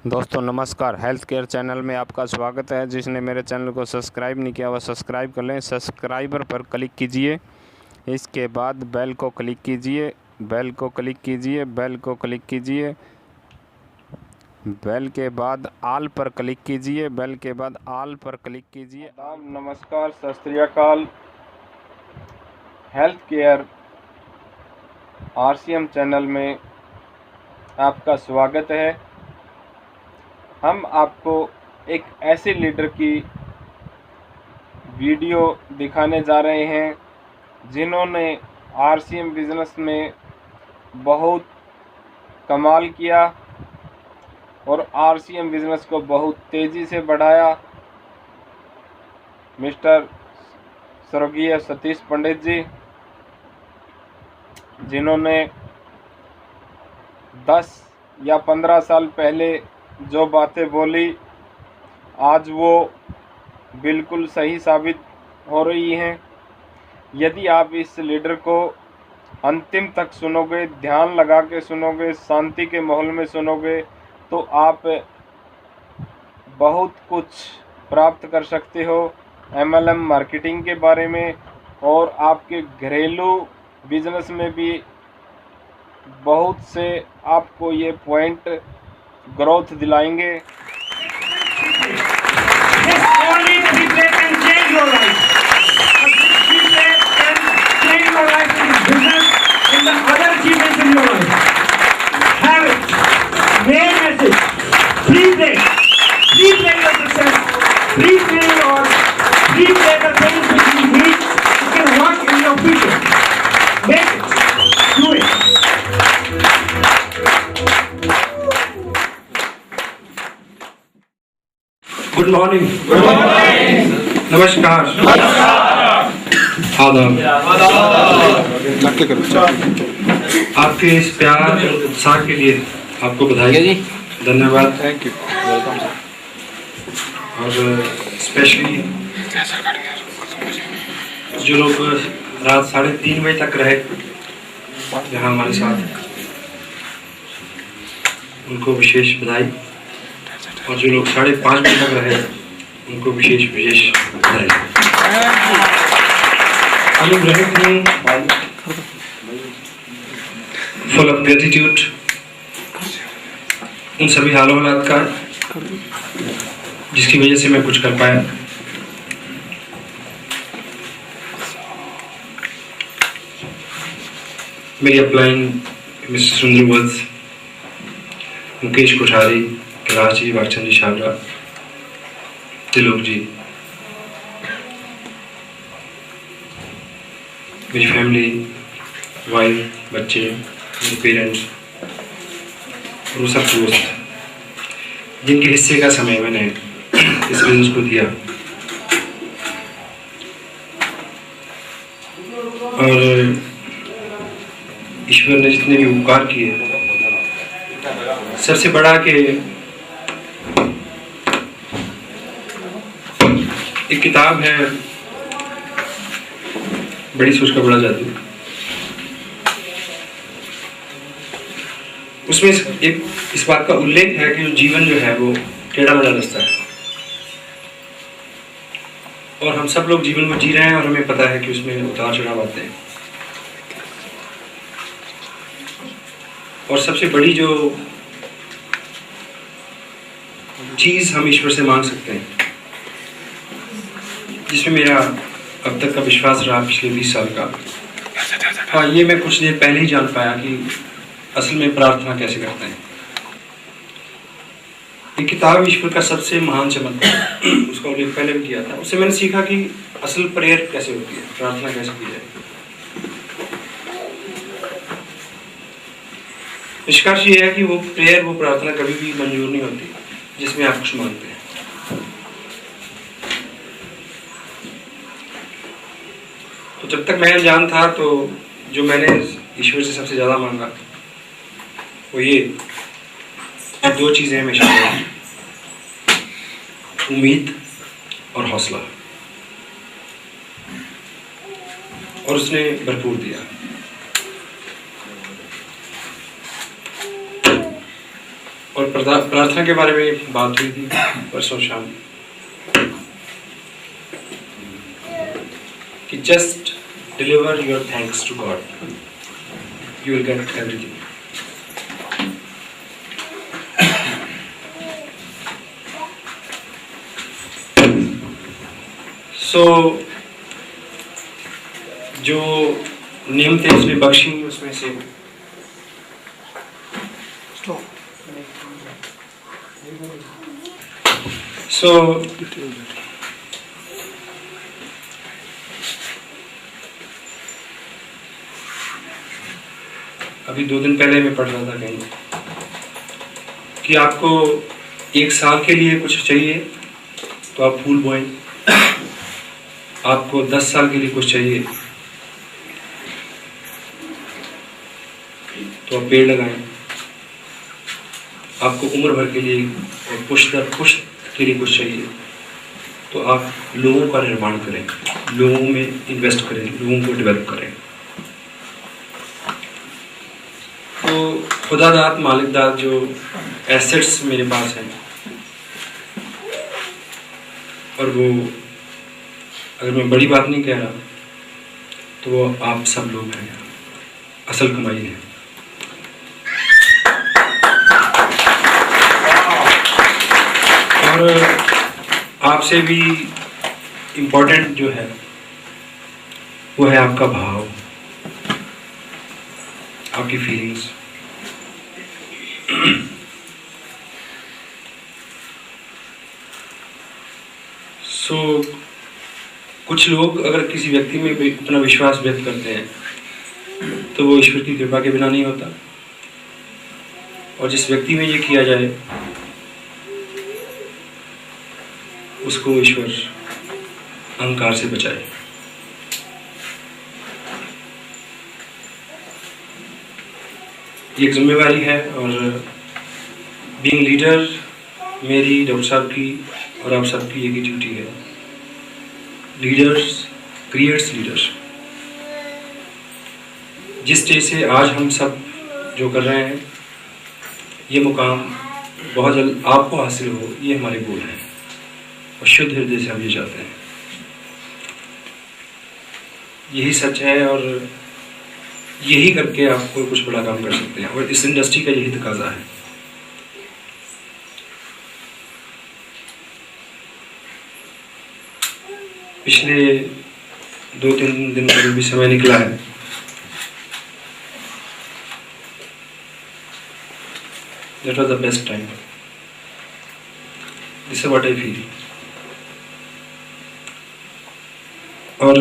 दोस्तों नमस्कार, health care channel में आपका स्वागत है। जिसने मेरे चैनल को सब्सक्राइब नहीं किया वह सब्सक्राइब कर लें। सब्सक्राइबर पर क्लिक कीजिए, इसके बाद बेल को क्लिक कीजिए, बेल को क्लिक कीजिए, बेल को क्लिक कीजिए, बेल के बाद आल पर क्लिक कीजिए, बेल के बाद आल पर क्लिक कीजिए। नमस्कार, सत श्री अकाल। हेल्थ केयर RCM चैनल में आपका स्वागत है। हम आपको एक ऐसे लीडर की वीडियो दिखाने जा रहे हैं जिन्होंने RCM बिजनेस में बहुत कमाल किया और RCM बिजनेस को बहुत तेज़ी से बढ़ाया। मिस्टर स्वर्गीय सतीश पंडित जी, जिन्होंने 10 या 15 साल पहले जो बातें बोली आज वो बिल्कुल सही साबित हो रही हैं। यदि आप इस लीडर को अंतिम तक सुनोगे, ध्यान लगा के सुनोगे, शांति के माहौल में सुनोगे तो आप बहुत कुछ प्राप्त कर सकते हो MLM मार्केटिंग के बारे में, और आपके घरेलू बिजनेस में भी बहुत से आपको ये पॉइंट ग्रोथ दिलाएंगे। Good morning. नमस्कार। आदाब। आपके इस प्यार और उत्साह के लिए आपको बधाई, धन्यवाद। Thank you, welcome sir. और स्पेशली जो लोग रात 3:30 बजे तक रहे यहाँ हमारे साथ, उनको विशेष बधाई। और जो लोग 5:30 बजे तक रहे उनको विशेष बधाई। अनुग्रहित हूँ, फुल ऑफ ग्रेटिट्यूड उन सभी हालों हालात का जिसकी वजह से मैं कुछ कर पाया। मेरी अपलाइन मिस्टर सुंदर वत्स, मुकेश कोठारी, कैलाश जी, वाकचंद जी छाबड़ा, त्रिलोक जी, मेरी फैमिली, वाइफ, बच्चे, मेरे पेरेंट्स और वो सब दोस्त जिनके हिस्से का समय मैंने इस बिजनेस को दिया। और ईश्वर ने जितने भी उपकार किए, सबसे बड़ा कि एक किताब है बड़ी सोच का बड़ा जादू। उसमें इस बात का उल्लेख है कि जीवन जो है वो टेढ़ा मेढ़ा रास्ता है, और हम सब लोग जीवन को जी रहे हैं और हमें पता है कि उसमें उतार चढ़ाव आते हैं। और सबसे बड़ी जो चीज हम ईश्वर से मांग सकते हैं, जिसमें मेरा अब तक का विश्वास रहा पिछले 20 साल का, हाँ, ये मैं कुछ देर पहले ही जान पाया कि असल में प्रार्थना कैसे करते हैं। ये किताब ईश्वर का सबसे महान चमत्कार, उसका उल्लेख पहले भी किया था। उससे मैंने सीखा कि असल प्रेयर कैसे होती है, प्रार्थना कैसे की जाए। निष्कर्ष ये है कि वो प्रेयर, वो प्रार्थना कभी भी मंजूर नहीं होती जिसमें आप कुछ मांगते हैं। तो जब तक मैं अनजान था तो जो मैंने ईश्वर से सबसे ज्यादा मांगा वो ये 2 चीजें हमेशा, उम्मीद और हौसला, और उसने भरपूर दिया। और प्रार्थना के बारे में बात हुई थी परसों शाम कि just deliver your thanks to God, you will get everything. So जो नियम थे उसमें बख्शी, उसमें से अभी 2 दिन पहले मैं पढ़ रहा था कहीं कि आपको 1 साल के लिए कुछ चाहिए तो आप फूल बोएं, आपको 10 साल के लिए कुछ चाहिए तो आप पेड़ लगाएं, आपको उम्र भर के लिए पुष्ट दर पुष्ट के लिए कुछ चाहिए तो आप लोगों का निर्माण करें, लोगों में इन्वेस्ट करें, लोगों को डेवलप करें। तो खुदादात मालिकदात जो एसेट्स मेरे पास हैं, और वो अगर मैं बड़ी बात नहीं कह रहा तो वो आप सब लोग हैं, असल कमाई है। और आपसे भी इम्पोर्टेंट जो है वो है आपका भाव, आपकी फीलिंग्स। कुछ लोग अगर किसी व्यक्ति में अपना विश्वास व्यक्त करते हैं तो वो ईश्वर की कृपा के बिना नहीं होता, और जिस व्यक्ति में ये किया जाए उसको ईश्वर अहंकार से बचाए। ये एक जिम्मेवारी है, और बीइंग लीडर मेरी, डॉक्टर साहब की और आप सबकी एक ही ड्यूटी है। Leaders creates leaders. जिस स्टेज से आज हम सब जो कर रहे हैं, ये मुकाम बहुत जल्द आपको हासिल हो, ये हमारे गोल हैं, और शुद्ध हृदय से हम ये चाहते हैं। यही सच है, और यही करके आप कोई कुछ बड़ा काम कर सकते हैं, और इस इंडस्ट्री का यही तकाजा है। पिछले 2-3 दिन का जो भी समय निकला है, that was the best time. This is what I feel. और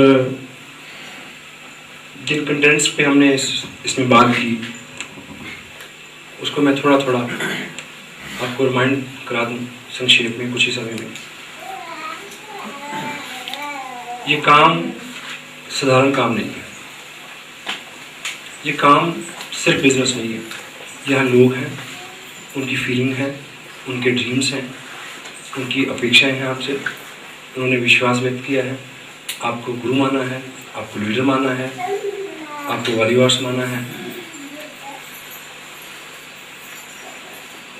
जिन कंटेंट्स पे हमने इसमें बात की, उसको मैं थोड़ा थोड़ा आपको रिमाइंड करा दूं संक्षेप में कुछ ही समय में। ये काम साधारण काम नहीं है, ये काम सिर्फ बिजनेस नहीं है। यहाँ लोग हैं, उनकी फीलिंग है, उनके ड्रीम्स हैं, उनकी अपेक्षाएं हैं आपसे, उन्होंने विश्वास व्यक्त किया है, आपको गुरु माना है, आपको लीडर माना है, आपको वॉरियर्स माना है।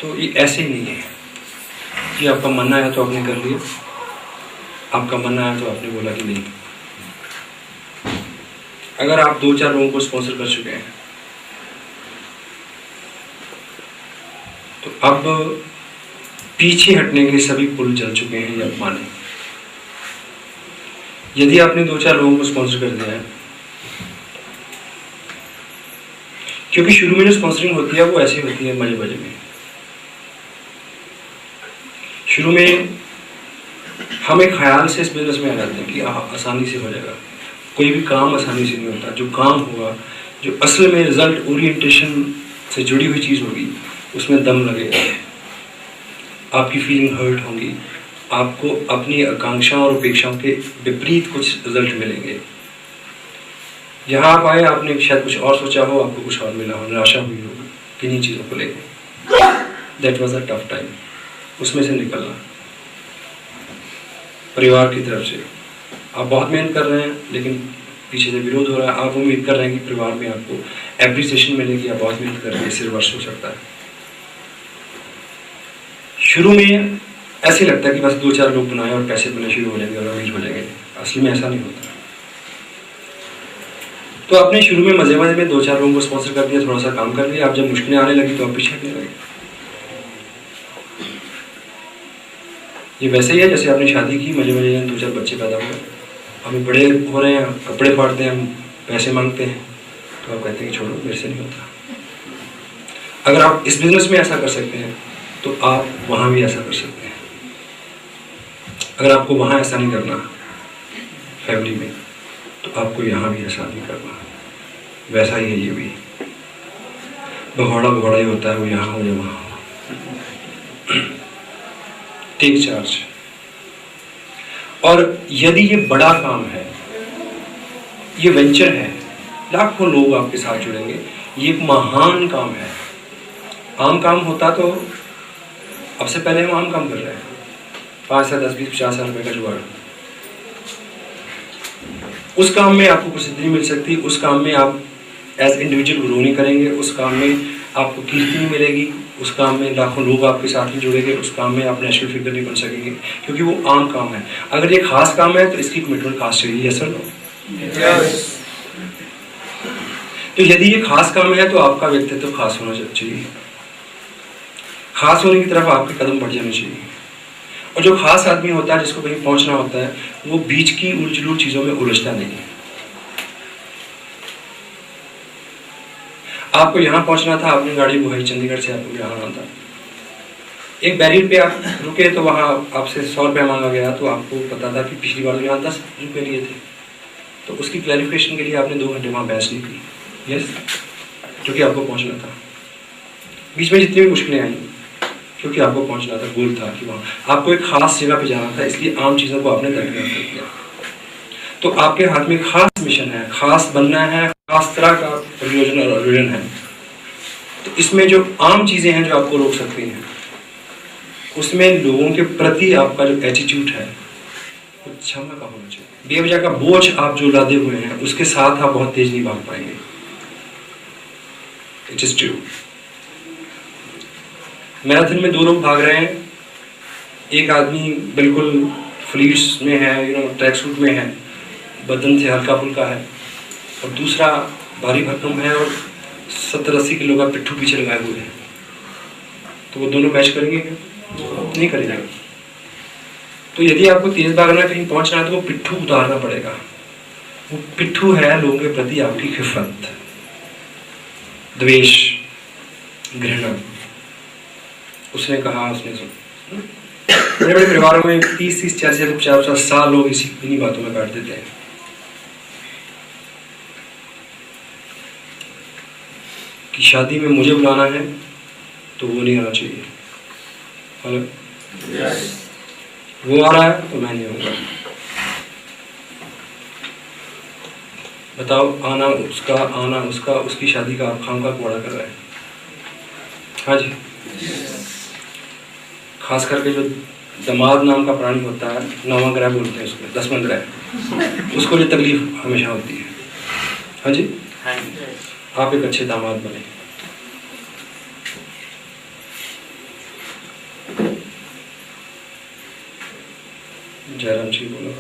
तो ये ऐसे ही नहीं है कि आपका मानना है तो आपने कर लिया, आपका मानना है तो आपने बोला कि नहीं। अगर आप 2-4 लोगों को स्पॉन्सर कर चुके हैं तो अब पीछे हटने के सभी पुल जल चुके हैं, ये आप माने। यदि आपने 2-4 लोगों को स्पॉन्सर कर दिया है, क्योंकि शुरू में जो स्पॉन्सरिंग होती है वो ऐसी होती है मजे मजे में। शुरू में हम एक ख्याल से इस बिजनेस में आ जाते हैं कि आसानी से हो जाएगा। कोई भी काम आसानी से नहीं होता। जो काम होगा, जो असल में रिजल्ट ओरिएंटेशन से जुड़ी हुई चीज़ होगी, उसमें दम लगेगा, आपकी फीलिंग हर्ट होंगी, आपको अपनी आकांक्षाओं और अपेक्षाओं के विपरीत कुछ रिजल्ट मिलेंगे। यहाँ आप आए, आपने शायद कुछ और सोचा हो, आपको कुछ और मिला हो, निराशा हुई हो किन्हीं चीज़ों को लेकर। That was a tough time. उसमें से निकलना, परिवार की तरफ से आप बहुत मेहनत कर रहे हैं लेकिन पीछे से विरोध हो रहा है। आप उम्मीद कर रहे हैं कि परिवार में आपको एप्रिसिएशन मिलेगी, आप बहुत मेहनत कर रहे हैं, इससे वर्ष हो सकता है। शुरू में ऐसे लगता है कि बस 2-4 लोग बनाए और पैसे बनने शुरू हो जाएंगे और अमीर हो जाएंगे। असली में ऐसा नहीं होता। तो आपने शुरू में मजे में 2-4 लोगों को स्पॉन्सर कर दिया, थोड़ा सा काम कर लिया, आप जब मुश्किलें आने लगी तो आप पीछे हटने लगे। ये वैसे ही है जैसे आपने शादी की, मजे में 2-4 बच्चे पैदा हुए, हमें बड़े हो रहे हैं, कपड़े फाड़ते हैं, हम पैसे मांगते हैं, तो आप कहते हैं कि छोड़ो, मेरे से नहीं होता। अगर आप इस बिजनेस में ऐसा कर सकते हैं तो आप वहाँ भी ऐसा कर सकते हैं। अगर आपको वहाँ ऐसा नहीं करना फैमिली में, तो आपको यहाँ भी ऐसा नहीं करना। वैसा ही है ये भी, भगौड़ा ही होता है, वो यहाँ हो या वहाँ हो। Take charge. और यदि ये बड़ा काम है, ये वेंचर है, लाखों लोग आपके साथ जुड़ेंगे, ये एक महान काम है। आम काम होता तो अब से पहले हम आम काम कर रहे हैं, 5 से 10, 20, 50 हज़ार रुपये का जुगाड़। उस काम में आपको प्रसिद्धि नहीं मिल सकती, उस काम में आप एज इंडिविजुअल ग्रो नहीं करेंगे, उस काम में आपको कीर्ति नहीं मिलेगी, उस काम में लाखों लोग आपके साथ नहीं जुड़ेंगे, उस काम में आप नेशनल फिगर नहीं बन सकेंगे, क्योंकि वो आम काम है। अगर ये खास काम है तो इसकी कमिटमेंट खास चाहिए। Yes sir no? तो यदि ये खास काम है तो आपका व्यक्तित्व खास होना चाहिए, खास होने की तरफ आपके कदम बढ़ जाने चाहिए। और जो खास आदमी होता है, जिसको कहीं पहुंचना होता है, वो बीच की उलझुल चीजों में उलझता नहीं है। आपको यहाँ पहुंचना था, आपने गाड़ी बुलाई चंडीगढ़ से, आपको यहाँ आना था, एक बैरियर पे आप रुके तो वहाँ आपसे 100 रुपये मांगा गया, तो आपको पता था कि पिछली बार तो यहाँ 10 रुपये लिए थे, तो उसकी क्लैरिफिकेशन के लिए आपने 2 घंटे वहाँ बहस नहीं की। यस, क्योंकि आपको पहुँचना था। बीच में जितनी भी मुश्किलें आई, क्योंकि आपको पहुँचना था, गोल था कि वहाँ आपको एक खास जगह पे जाना था, इसलिए आम चीज़ों को आपने दरकिनार कर दिया। तो आपके हाथ में खास मिशन है, खास बनना है, खास तरह का प्रयोजन और आयोजन है। तो इसमें जो आम चीज़ें हैं जो आपको रोक सकती हैं, उसमें लोगों के प्रति आपका जो एटीट्यूड है वो क्षमा का होना चाहिए। बेवजह का बोझ आप जो लादे हुए हैं, उसके साथ आप बहुत तेज नहीं भाग पाएंगे। It is true. मैराथन में 2 लोग भाग रहे हैं, एक आदमी बिल्कुल फ्लीट्स में है, ट्रैक सूट में है, बदन से हल्का फुल्का है, और दूसरा भारी भरकम है और 70-80 किलो का पिट्ठू पीछे लगाए हुए हैं। तो वो दोनों मैच करेंगे क्या? नहीं करेंगे। तो यदि आपको तेज भागना, कहीं पहुंचना है, तो वो पिट्ठू उतारना पड़ेगा। वो पिट्ठू है लोगों के प्रति आपकी खिफत, द्वेष, घृणा। उसने कहा, उसने सुन। बड़े बड़े परिवारों में 30-30, 40-40, 50-50 साल लोग इन्हीं बातों में काट देते हैं। कि शादी में मुझे बुलाना है तो वो नहीं आना चाहिए, वो आ रहा है तो मैं नहीं आऊँगा। बताओ, आना उसका, उसकी शादी का आप खाम का कुआड़ा कर रहे हैं। हाँ जी। खास करके जो दमाद नाम का प्राणी होता है, 9वां ग्रह बोलते हैं उसको, 10वां ग्रह, उसको जो तकलीफ हमेशा होती है। हाँ जी, आप एक अच्छे दामाद बने। जयराम जी बोलो।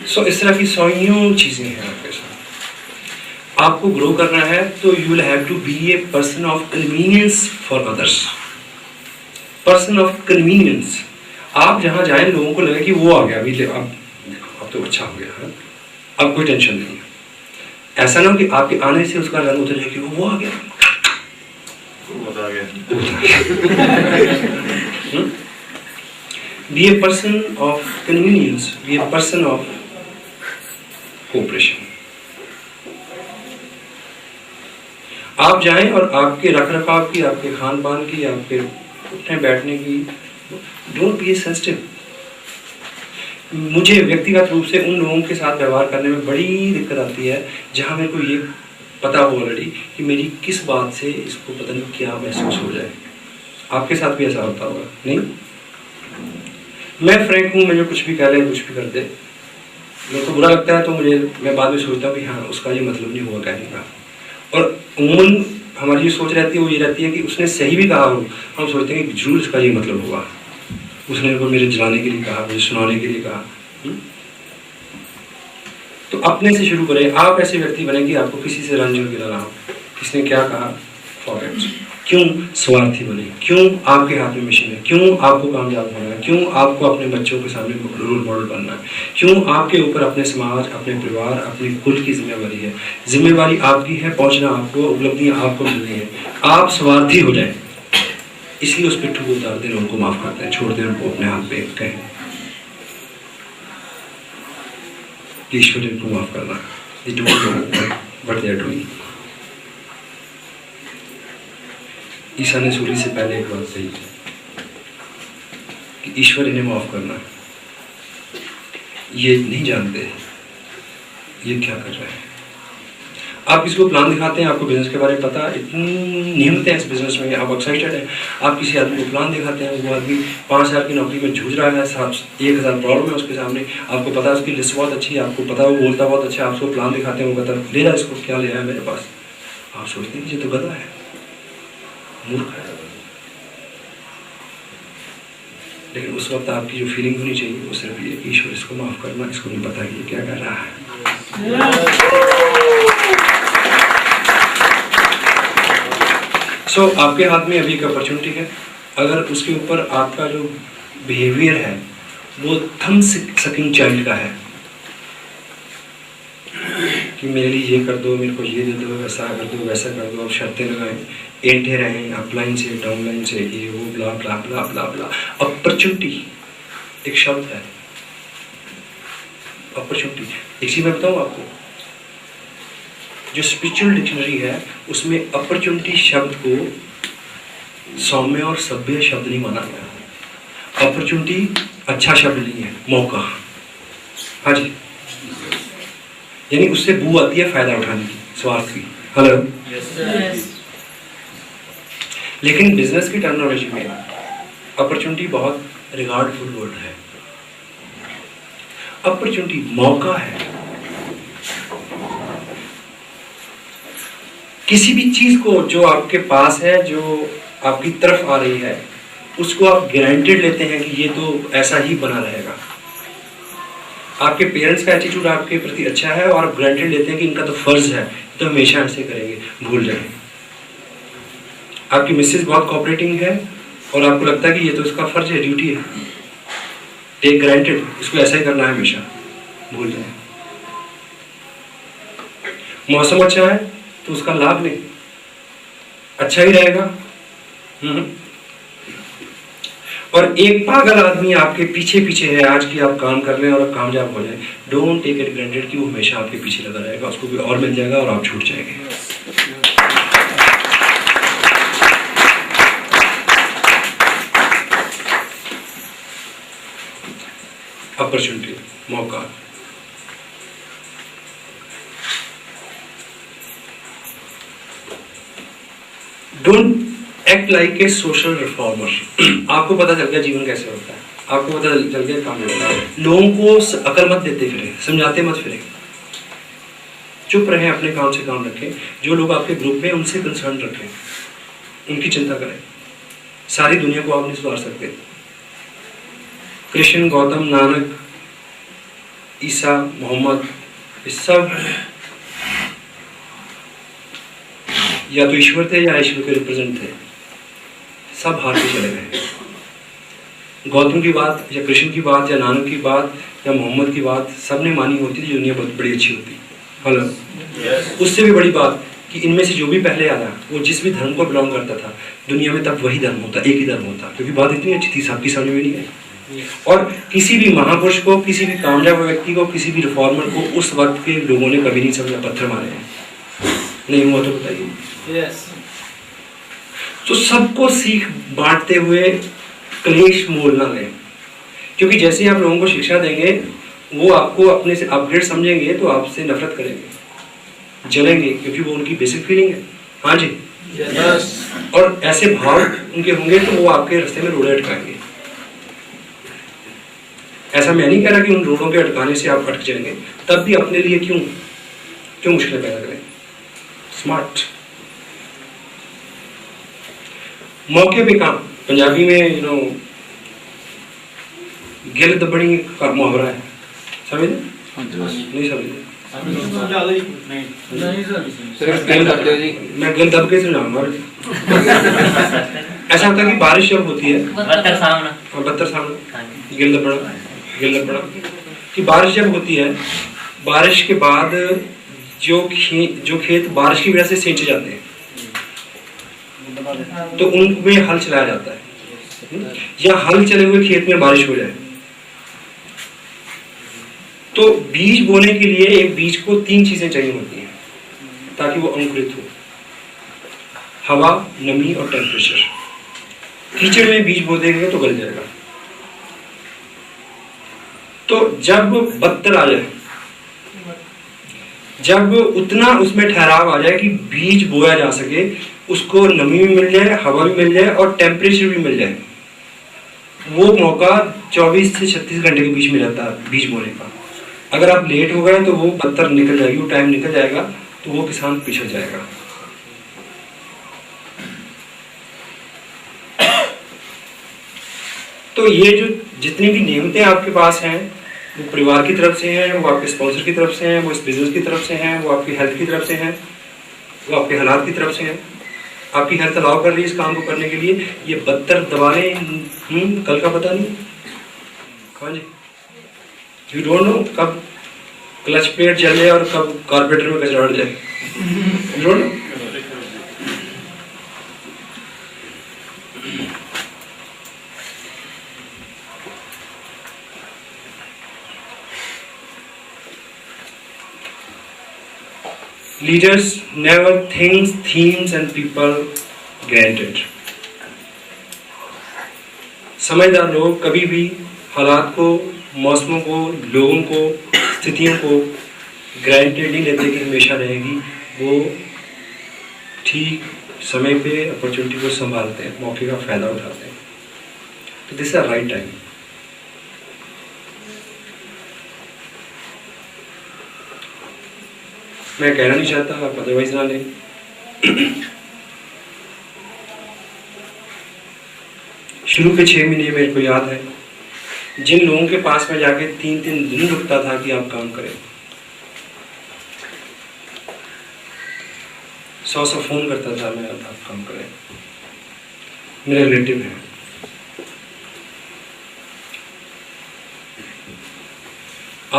सो इस तरह की 100 चीजें हैं आपके साथ। आपको ग्रो करना है तो you will have to be a person of convenience for others. Person of convenience. आप जहां जाए लोगों को लगे कि वो आ गया, अभी अब तो अच्छा हो गया है, अब कोई टेंशन नहीं है। ऐसा ना हो कि आपके आने से उसका रंग उतर जाए कि वो आ गया, Be a person of convenience, be a person of cooperation. आप जाएं और आपके रखरखाव की, आपके खान पान की, आपके उठने बैठने की, डोंट बी सेंसिटिव। मुझे व्यक्तिगत रूप से उन लोगों के साथ व्यवहार करने में बड़ी दिक्कत आती है जहां मेरे को ये पता हो ऑलरेडी कि मेरी किस बात से इसको पता नहीं क्या महसूस हो जाए। आपके साथ भी ऐसा होता होगा? नहीं, मैं फ्रैंक हूँ, मुझे कुछ भी कह ले, कुछ भी कर दे, मेरे को बुरा लगता है तो मैं बाद में सोचता हूँ कि हाँ, उसका ये मतलब नहीं हुआ कहने का। और उमूमन हमारी जो सोच रहती है वो ये रहती है कि उसने सही भी कहा हो, हम सोचते हैं कि जरूर इसका ये मतलब होगा, उसने वो मेरे जलाने के लिए कहा, मुझे सुनाने के लिए कहा। तो अपने से शुरू करें। आप ऐसे व्यक्ति बने कि आपको किसी से रंज और गिला ना हो, किसने क्या कहा फॉरगेट। क्यों स्वार्थी बने, क्यों आपके हाथ में मिशन है, क्यों आपको कामयाब होना है, क्यों आपको अपने बच्चों के सामने रोल मॉडल बनना है, क्यों आपके ऊपर अपने समाज, अपने परिवार, अपने कुल की जिम्मेवारी है। जिम्मेवारी आपकी है, पहुंचना आपको, उपलब्धियां आपको मिलनी है। आप स्वार्थी हो जाए, इसलिए उस पिट्ठू को उतार दें, उनको माफ करते हैं, छोड़ दें उनको अपने हाथ पे, कहें ईश्वर इनको माफ करना, they don't know what they are doing। ईसा ने सूर्य से पहले एक बात कही कि ईश्वर इन्हें माफ करना, ये नहीं जानते ये क्या कर रहे हैं। आप किसी को प्लान दिखाते हैं, आपको बिजनेस के बारे में पता, इतनी नियमतें हैं इस बिजनेस में, आप एक्साइटेड हैं, आप किसी आदमी को प्लान दिखाते हैं, वो आदमी 5000 की नौकरी में जूझ रहा है, 1000 प्रॉब्लम है उसके सामने, आपको पता है उसकी लिस्ट बहुत अच्छी है, आपको पता है वो बोलता बहुत अच्छा है, आप उसको प्लान दिखाते हैं, वो कहता है ले जा इसको, क्या ले आया मेरे पास। आप सोचते हैं कि ये तो गधा है, मूर्ख है। लेकिन उस वक्त आपकी जो फीलिंग होनी चाहिए वो सिर्फ ये कि ईश्वर इसको माफ करना, इसको नहीं पता कि ये क्या कर रहा है। सो आपके हाथ में अभी एक अपॉर्चुनिटी है, अगर उसके ऊपर आपका जो बिहेवियर है वो थम सकिंग चाइल्ड का है कि मेरे लिए ये कर दो, मेरे को ये दे दो, वैसा कर दो, वैसा कर दो, आप शर्तें लगाएं, एंटे रहें, अपलाइन से डाउनलाइन से, ये वो ब्ला ब्ला ब्ला ब्ला ब्ला। अपॉर्चुनिटी एक शब्द है, अपॉर्चुनिटी। एक चीज मैं बताऊं आपको, जो स्पिरिचुअल डिक्शनरी है उसमें अपॉर्चुनिटी शब्द को सौम्य और सभ्य शब्द नहीं माना गया। अपॉर्चुनिटी अच्छा शब्द नहीं है, मौका। हाँ जी, यानी उससे बू आती है फायदा उठाने की, स्वार्थ की। हेलो yes, लेकिन बिजनेस की टर्मिनोलॉजी में अपॉर्चुनिटी बहुत रिगार्डफुल वर्ड है। अपॉर्चुनिटी मौका है। किसी भी चीज को जो आपके पास है, जो आपकी तरफ आ रही है, उसको आप गारंटेड लेते हैं कि ये तो ऐसा ही बना रहेगा। आपके पेरेंट्स का एटीट्यूड आपके प्रति अच्छा है और आप गारंटेड लेते हैं कि इनका तो फर्ज है, तो हमेशा ऐसे करेंगे, भूल जाएंगे। आपकी मिसेज बहुत कोऑपरेटिंग है और आपको लगता है कि ये तो इसका फर्ज है, ड्यूटी है, टेक ग्रांटेड, इसको ऐसा ही करना है हमेशा, भूल जाए। मौसम अच्छा है तो उसका लाभ लें, अच्छा ही रहेगा। और एक पागल आदमी आपके पीछे पीछे है आज की आप काम कर लें और आप कामयाब हो जाए, डोंट टेक इट ग्रांटेड कि वो हमेशा आपके पीछे लगा रहेगा, उसको भी और मिल जाएगा और आप छूट जाएंगे। अपॉर्चुनिटी, मौका। Don't act like a social reformer. आपको पता चल गया जीवन कैसे होता है, आपको पता चल गया काम होता है, लोगों को अकल मत देते फिरे, समझाते मत फिरे, चुप रहें, अपने काम से काम रखें। जो लोग आपके ग्रुप में उनसे कंसर्न रखें, उनकी चिंता करें। सारी दुनिया को आप नहीं सुधार सकते। कृष्ण, गौतम, नानक, ईसा, मोहम्मद, ये सब या तो ईश्वर थे या ईश्वर के रिप्रेजेंट थे, सब हार के चले गए। गौतम की बात या कृष्ण की बात या नानक की बात या मोहम्मद की बात सबने मानी होती थी, दुनिया बहुत बड़ी अच्छी होती। हेलो, उससे भी बड़ी बात कि इनमें से जो भी पहले आया वो जिस भी धर्म को बिलोंग करता था, दुनिया में तब वही धर्म होता, एक ही धर्म होता, क्योंकि बात इतनी अच्छी थी, सबकी समझ में नहीं है। और किसी भी महापुरुष को, किसी भी कामयाब व्यक्ति को, किसी भी रिफॉर्मर को उस वक्त के लोगों ने कभी नहीं समझा, पत्थर मारे हैं। नहीं हुआ तो बताइए। तो सबको सीख बांटते हुए क्लेश मोल ना लें, क्योंकि जैसे ही आप लोगों को शिक्षा देंगे वो आपको अपने से अपग्रेड समझेंगे तो आपसे नफरत करेंगे, जलेंगे, क्योंकि वो उनकी बेसिक फीलिंग है। हाँ जी, और ऐसे भाव उनके होंगे तो वो आपके रास्ते में रोड़े अटकाएंगे। ऐसा मैं नहीं कह रहा कि उन रोड़ों के अटकाने से आप अटक जाएंगे, तब भी अपने लिए क्यों मुश्किलें पैदा करें। स्मार्ट मौके पे काम, पंजाबी में गिल दबड़ी का मुहावरा है, समझे? नहीं समझे? मैं गिल दब के समझाऊंगा। ऐसा होता है कि बारिश जब होती है, बत्तर सामने गिल दबड़ा कि बारिश जब होती है, बारिश के बाद जो खेत बारिश की वजह से सिंच जाते हैं, तो उनमें हल चलाया जाता है, या हल चले हुए खेत में बारिश हो जाए। तो बीज बोने के लिए एक बीज को 3 चीजें चाहिए होती हैं ताकि वो अंकुरित हो: हवा, नमी और टेम्परेचर। कीचड़ में बीज बो देंगे तो गल जाएगा। तो जब बत्तर आ जाए, जब उतना उसमें ठहराव आ जाए कि बीज बोया जा सके, उसको नमी भी मिल जाए, हवा भी मिल जाए और टेम्परेचर भी मिल जाए, वो मौका 24 से 36 घंटे के बीच में रहता है बीज बोने का। अगर आप लेट हो गए तो वो बत्तर निकल जाएगी, वो टाइम निकल जाएगा, तो वो किसान पिछड़ जाएगा। तो ये जो जितनी भी नियमतें आपके पास हैं, वो परिवार की तरफ से हैं, वो आपके स्पॉन्सर की तरफ से हैं, वो इस बिजनेस की तरफ से हैं, वो आपकी हेल्थ की तरफ से हैं, वो आपके हालात की तरफ से हैं, आपकी हेल्थ अलाउ कर रही है इस काम को करने के लिए। ये बत्तर दबाने कल का पता नहीं। हाँ जी, यू डोंट नो कब क्लच प्लेट चल जाए और कब कार्बोरेटर में कचरा उड़ जाए, you don't know. Leaders never think themes and people granted. समझदार लोग कभी भी हालात को, मौसमों को, लोगों को, स्थितियों को ग्रांटेड नहीं लेते कि हमेशा रहेगी। वो ठीक समय पे अपॉर्चुनिटी को संभालते हैं, मौके का फायदा उठाते हैं। तो this is the right time. मैं कहना नहीं चाहता, आप अदरवाइज ना लें। शुरू के 6 महीने मेरे को याद है, जिन लोगों के पास में जाके 3-3 दिन रुकता था कि आप काम करें, 100 फोन करता था मैं, आप काम करें। मेरे रिलेटिव हैं,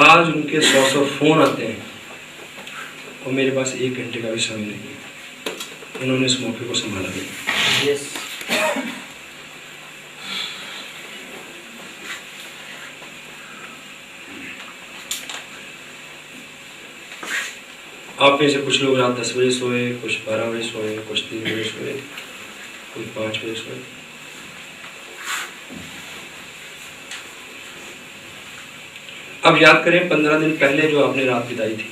आज उनके 100 फोन आते हैं और मेरे पास 1 घंटे का भी समय नहीं है। उन्होंने इस मौके को संभाला नहीं। yes. आप में से कुछ लोग रात 10 बजे सोए, कुछ 12 बजे सोए, कुछ 3 बजे सोए, कुछ 5 बजे सोए। अब याद करें 15 दिन पहले जो आपने रात बिताई थी,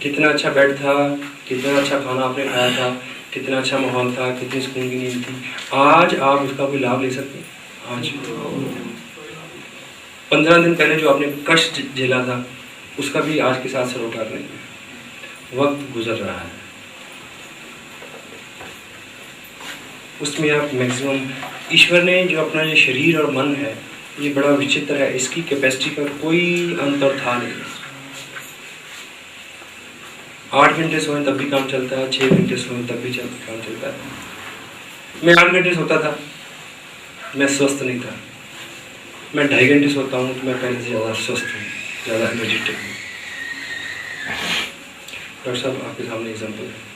कितना अच्छा बेड था, कितना अच्छा खाना आपने खाया था, कितना अच्छा माहौल था, कितनी सुकून की नींद थी। आज आप उसका कोई लाभ ले सकते हैं? आज 15 दिन पहले जो आपने कष्ट झेला था, उसका भी आज के साथ सरोकार नहीं है। वक्त गुजर रहा है, उसमें आप मैक्सिमम, ईश्वर ने जो अपना ये शरीर और मन है, ये बड़ा विचित्र है, इसकी कैपेसिटी का कोई अंतर था नहीं। 8 घंटे सोएं तब भी काम चलता है, 6 घंटे सोएं तब भी काम चलता है। मैं 8 घंटे सोता था, मैं स्वस्थ नहीं था। मैं 2.5 घंटे सोता हूँ तो मैं पहले से ज़्यादा स्वस्थ हूँ, ज़्यादा एनर्जेटिक हूँ। डॉक्टर साहब आपके सामने एग्जाम्पल है।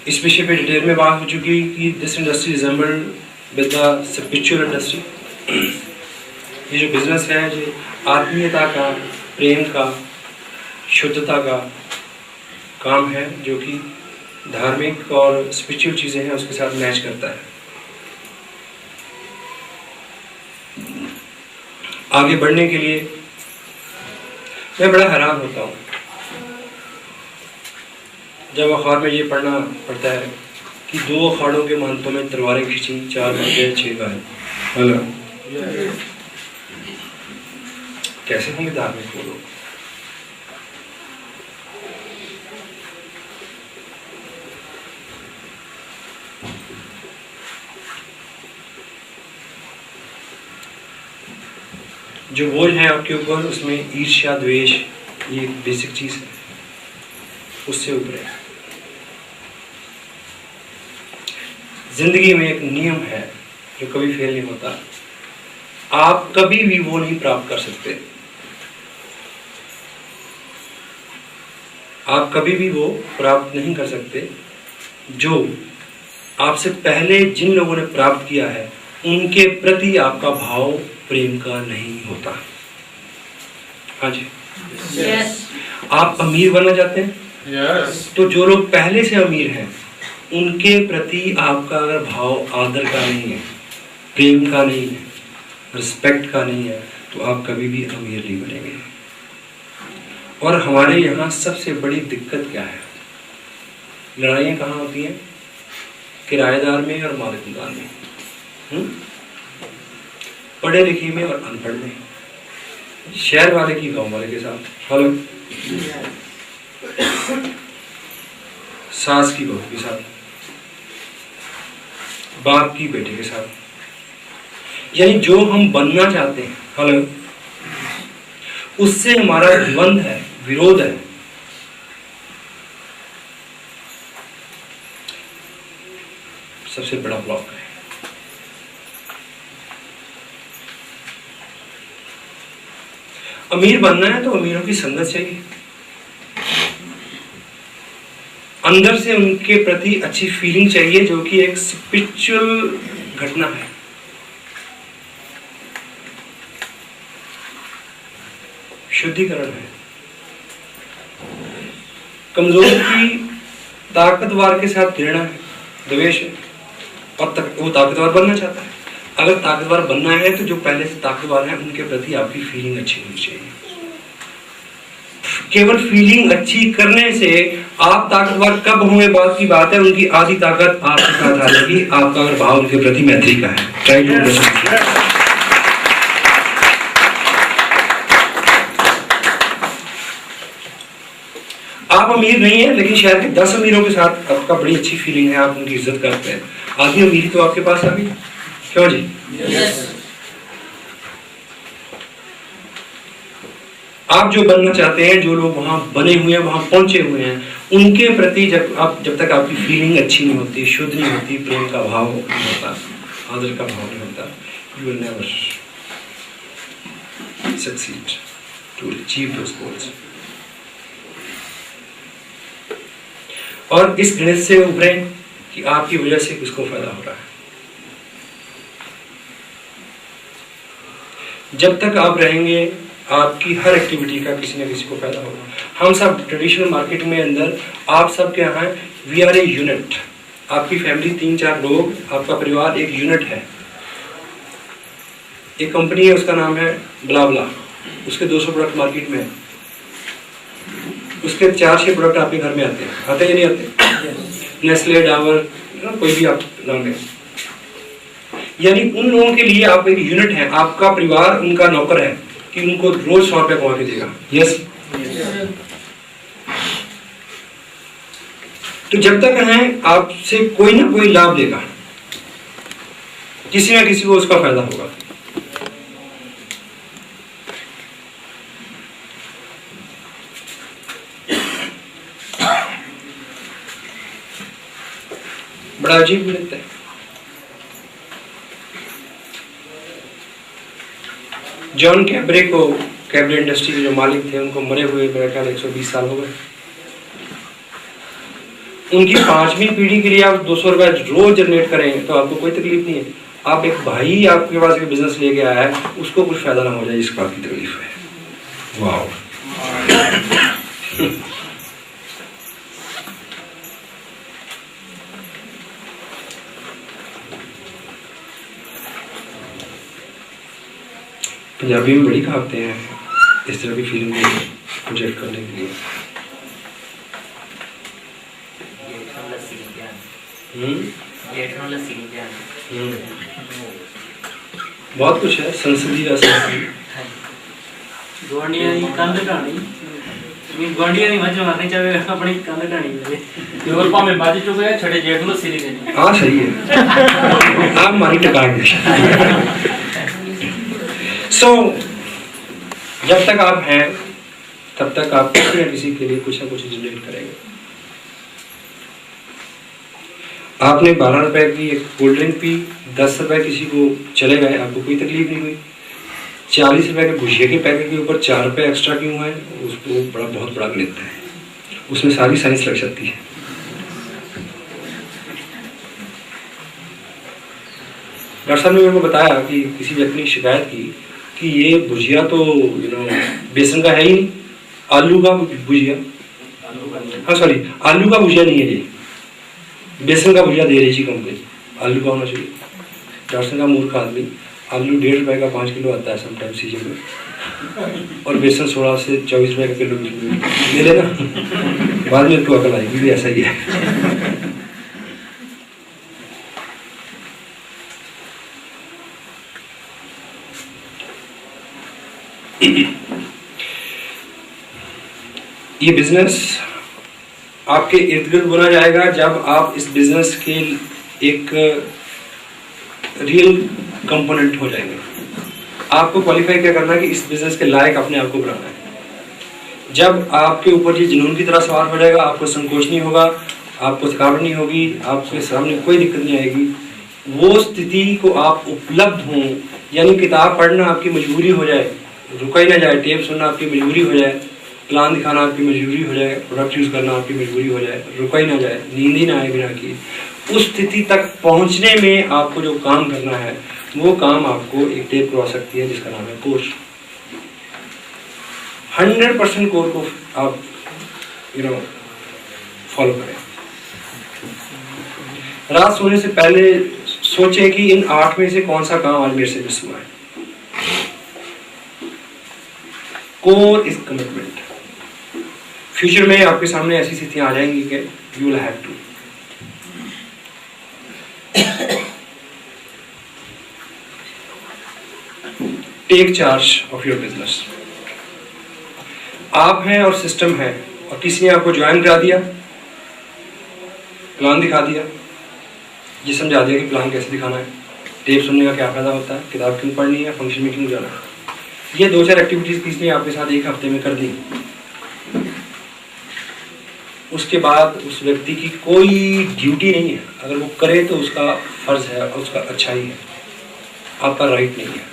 इस विषय पे डिटेल में बात हो चुकी कि this industry resembled with the spiritual industry. ये जो बिजनेस है, जो आत्मीयता का, प्रेम का, शुद्धता का काम है, जो कि धार्मिक और स्पिरिचुअल चीज़ें हैं उसके साथ मैच करता है। आगे बढ़ने के लिए मैं बड़ा हैरान होता हूँ जब अखबार में ये पढ़ना पड़ता है कि 2 अखाड़ों के महंतों में तलवारें खींची, 4 मर गए, 6 गाय। हेलो, कैसे होंगे धार्मिक वो लोग? जो बोझ है आपके ऊपर उसमें ईर्ष्या द्वेष, ये एक बेसिक चीज है, उससे ऊपर है। जिंदगी में एक नियम है जो कभी फेल नहीं होता, आप कभी भी वो नहीं प्राप्त कर सकते, आप कभी भी वो प्राप्त नहीं कर सकते जो आपसे पहले जिन लोगों ने प्राप्त किया है उनके प्रति आपका भाव प्रेम का नहीं होता। हाँ जी, Yes. आप अमीर बनना चाहते हैं? Yes. तो जो लोग पहले से अमीर हैं उनके प्रति आपका अगर भाव आदर का नहीं है, प्रेम का नहीं है, रिस्पेक्ट का नहीं है, तो आप कभी भी अमीर नहीं बनेंगे। और हमारे यहाँ सबसे बड़ी दिक्कत क्या है? लड़ाइयाँ कहाँ होती हैं? किराएदार में और मालिक मकान में, पढ़े लिखे में और अनपढ़ में, शहर वाले की गांव वाले के साथ, हेलो, सास की बहू के साथ, बाप की बेटे के साथ। यानी जो हम बनना चाहते हैं, हेलो, उससे हमारा द्वंद है, विरोध है। सबसे बड़ा ब्लॉक है। अमीर बनना है तो अमीरों की संगत चाहिए, अंदर से उनके प्रति अच्छी फीलिंग चाहिए, जो कि एक स्पिरिचुअल घटना है। शुद्धिकरण है। कमजोर की ताकतवर के साथ घृणा है, द्वेष है, और वो ताकतवर बनना चाहता है। अगर ताकतवर बनना है तो जो पहले से ताकतवर है उनके प्रति आपकी फीलिंग अच्छी होनी चाहिए। केवल फीलिंग अच्छी करने से आप ताकतवर कब होंगे बात की बात है, उनकी आधी ताकत आपके साथ आ जाएगी, आपका अगर भाव उनके प्रति मैत्री का है। Try to understand. आप अमीर नहीं है लेकिन शहर के 10 अमीरों के साथ आपका बड़ी अच्छी फीलिंग है, आप उनकी इज्जत करते हैं, आधी अमीरी तो आपके पास आ गई। क्यों जी? Yes. आप जो बनना चाहते हैं, जो लोग वहां बने हुए हैं, वहां पहुंचे हुए हैं, उनके प्रति जब तक आपकी फीलिंग अच्छी नहीं होती, शुद्ध नहीं होती, प्रेम का भाव नहीं होता, आदर का भाव नहीं होता, you will never succeed to achieve those goals. और इस गणित से उभरें कि आपकी वजह से किसको फायदा हो रहा है। जब तक आप रहेंगे आपकी हर एक्टिविटी का किसी न किसी को फायदा होगा। हम सब ट्रेडिशनल मार्केट में अंदर आप सब के यहाँ वी आर ए यूनिट। आपकी फैमिली 3-4 लोग, आपका परिवार एक यूनिट है। एक कंपनी है, उसका नाम है ब्लाब्ला, उसके 200 प्रोडक्ट मार्केट में है, उसके 4-6 प्रोडक्ट आपके घर में आते हैं, आते या नहीं आते? नेस्ले, डाबर, कोई भी आप नाम लें। यानी उन लोगों के लिए आप एक यूनिट है, आपका परिवार उनका नौकर है कि उनको रोज 100 रुपया कमा के देगा। यस। तो जब तक है आपसे कोई ना कोई लाभ लेगा, किसी ना किसी को उसका फायदा होगा। बड़ा अजीब भी लगता है। जॉन कैबरे को, कैबरे इंडस्ट्री के जो मालिक थे, उनको मरे हुए मेरा ख्याल 120 साल हो गए। उनकी 5वीं पीढ़ी के लिए आप 200 रुपए रोज जनरेट करें तो आपको कोई तकलीफ नहीं है। आप एक भाई आपके पास एक बिजनेस लेके आया है, उसको कुछ फायदा ना हो जाए, इसको आपकी तकलीफ है। वाह। पंजाबी में बड़ी कहावतें हैं इस तरह की फीलिंग को प्रोजेक्ट करने के लिए। बहुत कुछ है, संसदीय असंसदीय। ਗਵਾਂਡੀਆਂ ਦੀ ਕੰਧ ਢਾਣੀ ਵੀ ਗਵਾਂਡੀਆਂ ਦੀ ਮੱਝ ਮਾਰਨੀ ਚਾਹੇ ਆਪਣੀ ਕੰਧ ਢਾਣੀ ਜਾਵੇ ਤੇ ਹੋਰ ਭਾਵੇਂ ਮੱਝ ਚੁਗੇ ਛੜੇ ਜੇਠ ਨੂੰ ਲੱਸੀ ਨਹੀਂ ਦੇਣੀ। हाँ सही है, आप हमारी टकाएंगे। सो जब तक आप हैं तब तक आप किसी न किसी के लिए कुछ ना कुछ जनरेट करेंगे। आपने 12 रुपए की एक कोल्ड ड्रिंक पी, 10 रुपए किसी को चले गए, आपको कोई तकलीफ नहीं हुई। 40 रुपए के भुजिया के पैकेट के ऊपर 4 रुपए एक्स्ट्रा क्यों है, उसको बहुत बड़ा गणित है, उसमें सारी साइंस लग सकती है। डॉक्टर साहब ने मेरे को बताया कि किसी व्यक्ति ने शिकायत की कि ये भुजिया तो बेसन का है ही नहीं, आलू का भुजिया, हाँ सॉरी आलू का भुजिया नहीं है, ये बेसन का भुजिया दे रही थी कंपनी, आलू का होना चाहिए। डॉक्टर का मूर्ख आदमी, आलू 1.5 रुपए का 5 किलो आता है समटाइम सीजन में, और बेसन 16 से 24 रुपए का किलो ले लेना, बाद में तो अकल आएगी भी ऐसा ही है। ये बिजनेस आपके इर्द गिर्द बना जाएगा जब आप इस बिजनेस के एक रियल कंपोनेंट हो जाएंगे। आपको क्वालिफाई क्या करना है कि इस बिजनेस के लायक अपने आप को बनाना है। जब आपके ऊपर ये जुनून की तरह सवार हो जाएगा, आपको संकोच नहीं होगा, आपको थकावट नहीं होगी, आपके सामने कोई दिक्कत नहीं आएगी, वो स्थिति को आप उपलब्ध हों, यानी किताब पढ़ना आपकी मजबूरी हो जाए, रुका ही ना जाए, टेप सुनना आपकी मजबूरी हो जाए, प्लान दिखाना आपकी मजबूरी हो जाए, प्रोडक्ट यूज़ करना आपकी मजबूरी हो जाए, रुका ही ना जाए, नींद ही ना आए बिना की, उस स्थिति तक पहुंचने में आपको जो काम करना है वो काम आपको एक टेप करवा सकती है जिसका नाम है कोर्स। 100% कोर को आप फॉलो करें। रात सोने से पहले सोचें कि इन 8 में से कौन सा काम आज मेरे से मिस हुआ है। Core is commitment. फ्यूचर में आपके सामने ऐसी स्थितियां आ जाएंगी कि you will have to. Take charge of your business. आप हैं और सिस्टम है, और किसी ने आपको ज्वाइन करा दिया, प्लान दिखा दिया, ये समझा दिया कि प्लान कैसे दिखाना है, टेप सुनने का क्या फायदा होता है, किताब क्यों पढ़नी है, फंक्शन में क्यों जाना है। ये 2-4 एक्टिविटीज किसी ने आपके साथ एक हफ्ते में कर दी, उसके बाद उस व्यक्ति की कोई ड्यूटी नहीं है। अगर वो करे तो उसका फर्ज है और उसका अच्छा ही है, आपका राइट नहीं है।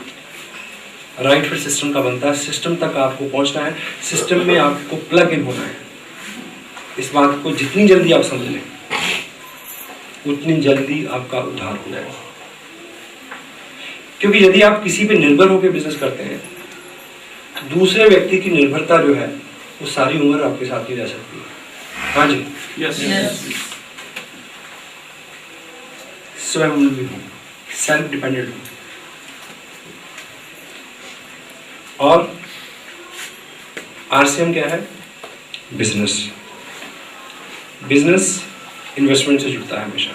राइट फिर सिस्टम का बनता है, सिस्टम तक आपको पहुंचना है, सिस्टम में आपको प्लग इन होना है। इस बात को जितनी जल्दी आप समझ लें उतनी जल्दी आपका उद्धार हो जाएगा। क्योंकि यदि आप किसी पे निर्भर होकर बिजनेस करते हैं, दूसरे व्यक्ति की निर्भरता जो है वो सारी उम्र आपके साथ ही रह सकती है। हाँ जी, यस स्वावलंबी हो, सेल्फ डिपेंडेंट हो। और आरसीएम क्या है? बिजनेस। बिजनेस इन्वेस्टमेंट से जुड़ता है हमेशा।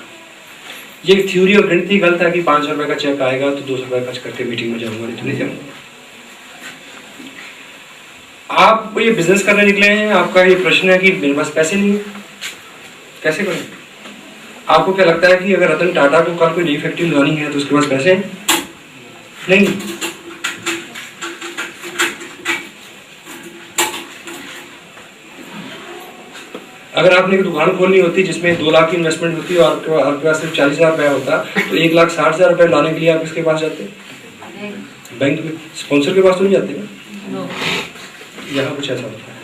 ये थ्योरी और गणित ही गलत है कि 500 रुपए का चेक आएगा तो 200 रुपए खर्च करके मीटिंग में जाऊंगा, नहीं तो नहीं जाऊंगा। आप ये बिजनेस करने निकले हैं, आपका ये प्रश्न है कि मेरे पास पैसे नहीं है, कैसे करें? आपको क्या लगता है कि अगर रतन टाटा को कल कोई नई फैक्ट्री लगानी है तो उसके पास पैसे हैं? नहीं। अगर आपने एक दुकान खोलनी होती जिसमें 2 लाख की इन्वेस्टमेंट होती और आपके पास सिर्फ 40,000 रुपया होता तो 1,60,000 रुपये लाने के लिए आप किसके पास जाते? बैंक में, स्पॉन्सर के पास तो नहीं जाते ना। यहाँ कुछ ऐसा होता है।